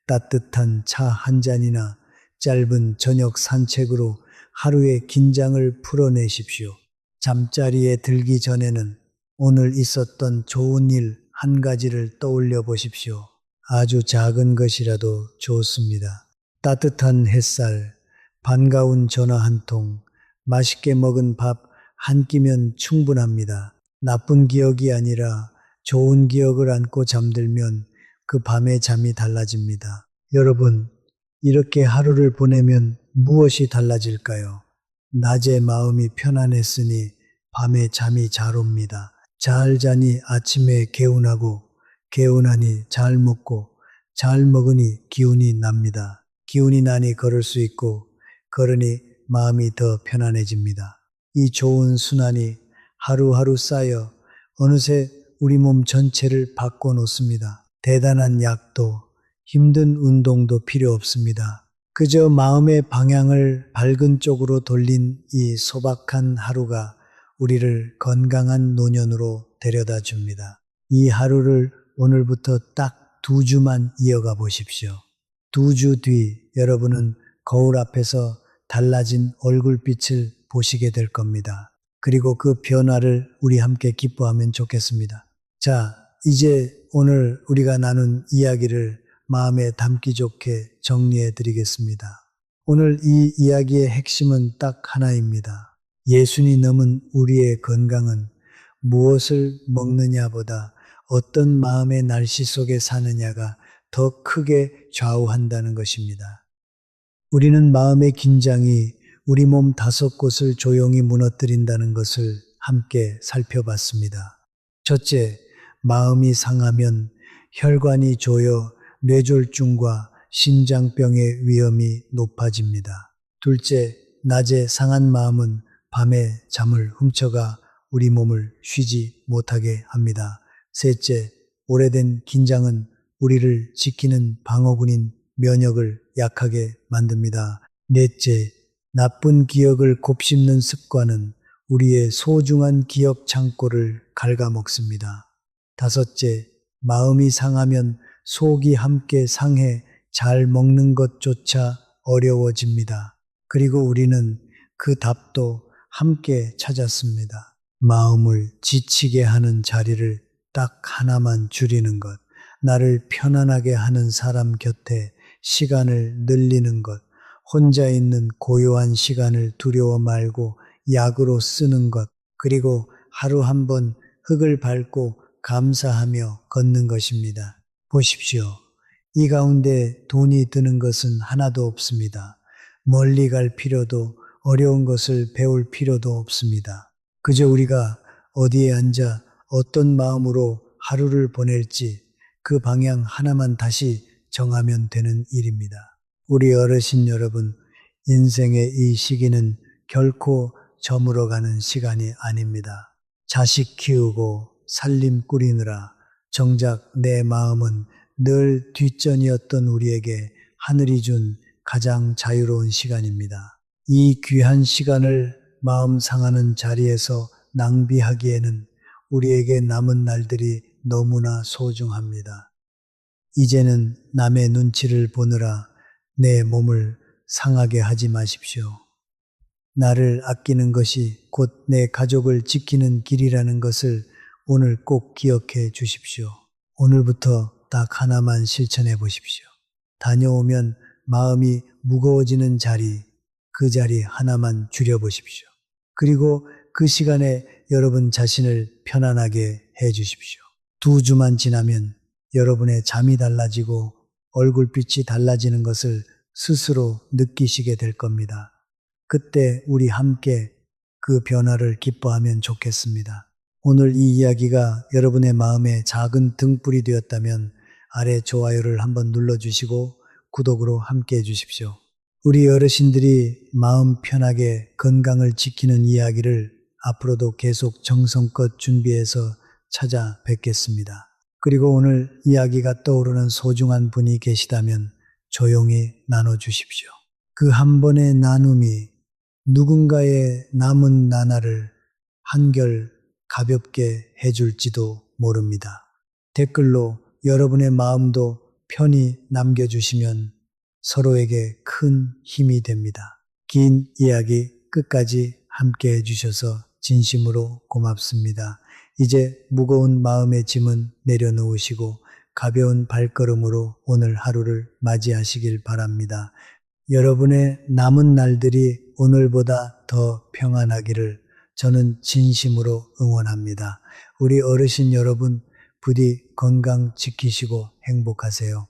A: 따뜻한 차 한 잔이나 짧은 저녁 산책으로 하루의 긴장을 풀어내십시오. 잠자리에 들기 전에는 오늘 있었던 좋은 일 한 가지를 떠올려 보십시오. 아주 작은 것이라도 좋습니다. 따뜻한 햇살, 반가운 전화 한 통, 맛있게 먹은 밥 한 끼면 충분합니다. 나쁜 기억이 아니라 좋은 기억을 안고 잠들면 그 밤의 잠이 달라집니다. 여러분, 이렇게 하루를 보내면 무엇이 달라질까요? 낮에 마음이 편안했으니 밤에 잠이 잘 옵니다. 잘 자니 아침에 개운하고 개운하니 잘 먹고 잘 먹으니 기운이 납니다. 기운이 나니 걸을 수 있고 걸으니 마음이 더 편안해집니다. 이 좋은 순환이 하루하루 쌓여 어느새 우리 몸 전체를 바꿔놓습니다. 대단한 약도 힘든 운동도 필요 없습니다. 그저 마음의 방향을 밝은 쪽으로 돌린 이 소박한 하루가 우리를 건강한 노년으로 데려다 줍니다. 이 하루를 오늘부터 딱 2주만 이어가 보십시오. 2주 뒤 여러분은 거울 앞에서 달라진 얼굴빛을 보시게 될 겁니다. 그리고 그 변화를 우리 함께 기뻐하면 좋겠습니다. 자, 이제 오늘 우리가 나눈 이야기를 마음에 담기 좋게 정리해 드리겠습니다. 오늘 이 이야기의 핵심은 딱 하나입니다. 예순이 넘은 우리의 건강은 무엇을 먹느냐보다 어떤 마음의 날씨 속에 사느냐가 더 크게 좌우한다는 것입니다. 우리는 마음의 긴장이 우리 몸 5곳을 조용히 무너뜨린다는 것을 함께 살펴봤습니다. 첫째, 마음이 상하면 혈관이 조여 뇌졸중과 심장병의 위험이 높아집니다. 둘째, 낮에 상한 마음은 밤에 잠을 훔쳐가 우리 몸을 쉬지 못하게 합니다. 셋째, 오래된 긴장은 우리를 지키는 방어군인 면역을 약하게 만듭니다. 넷째, 나쁜 기억을 곱씹는 습관은 우리의 소중한 기억 창고를 갉아먹습니다. 다섯째, 마음이 상하면 속이 함께 상해 잘 먹는 것조차 어려워집니다. 그리고 우리는 그 답도 함께 찾았습니다. 마음을 지치게 하는 자리를 딱 하나만 줄이는 것, 나를 편안하게 하는 사람 곁에 시간을 늘리는 것, 혼자 있는 고요한 시간을 두려워 말고 약으로 쓰는 것, 그리고 하루 한 번 흙을 밟고 감사하며 걷는 것입니다. 보십시오. 이 가운데 돈이 드는 것은 하나도 없습니다. 멀리 갈 필요도 어려운 것을 배울 필요도 없습니다. 그저 우리가 어디에 앉아 어떤 마음으로 하루를 보낼지 그 방향 하나만 다시 정하면 되는 일입니다. 우리 어르신 여러분, 인생의 이 시기는 결코 저물어가는 시간이 아닙니다. 자식 키우고 살림 꾸리느라 정작 내 마음은 늘 뒷전이었던 우리에게 하늘이 준 가장 자유로운 시간입니다. 이 귀한 시간을 마음 상하는 자리에서 낭비하기에는 우리에게 남은 날들이 너무나 소중합니다. 이제는 남의 눈치를 보느라 내 몸을 상하게 하지 마십시오. 나를 아끼는 것이 곧 내 가족을 지키는 길이라는 것을 오늘 꼭 기억해 주십시오. 오늘부터 딱 하나만 실천해 보십시오. 다녀오면 마음이 무거워지는 자리, 그 자리 하나만 줄여보십시오. 그리고 그 시간에 여러분 자신을 편안하게 해 주십시오. 2주만 지나면 여러분의 잠이 달라지고 얼굴빛이 달라지는 것을 스스로 느끼시게 될 겁니다. 그때 우리 함께 그 변화를 기뻐하면 좋겠습니다. 오늘 이 이야기가 여러분의 마음에 작은 등불이 되었다면 아래 좋아요를 한번 눌러주시고 구독으로 함께 해주십시오. 우리 어르신들이 마음 편하게 건강을 지키는 이야기를 앞으로도 계속 정성껏 준비해서 찾아뵙겠습니다. 그리고 오늘 이야기가 떠오르는 소중한 분이 계시다면 조용히 나눠주십시오. 그 한 번의 나눔이 누군가의 남은 나날을 한결 가볍게 해줄지도 모릅니다. 댓글로 여러분의 마음도 편히 남겨주시면 서로에게 큰 힘이 됩니다. 긴 이야기 끝까지 함께 해주셔서 진심으로 고맙습니다. 이제 무거운 마음의 짐은 내려놓으시고 가벼운 발걸음으로 오늘 하루를 맞이하시길 바랍니다. 여러분의 남은 날들이 오늘보다 더 평안하기를 저는 진심으로 응원합니다. 우리 어르신 여러분, 부디 건강 지키시고 행복하세요.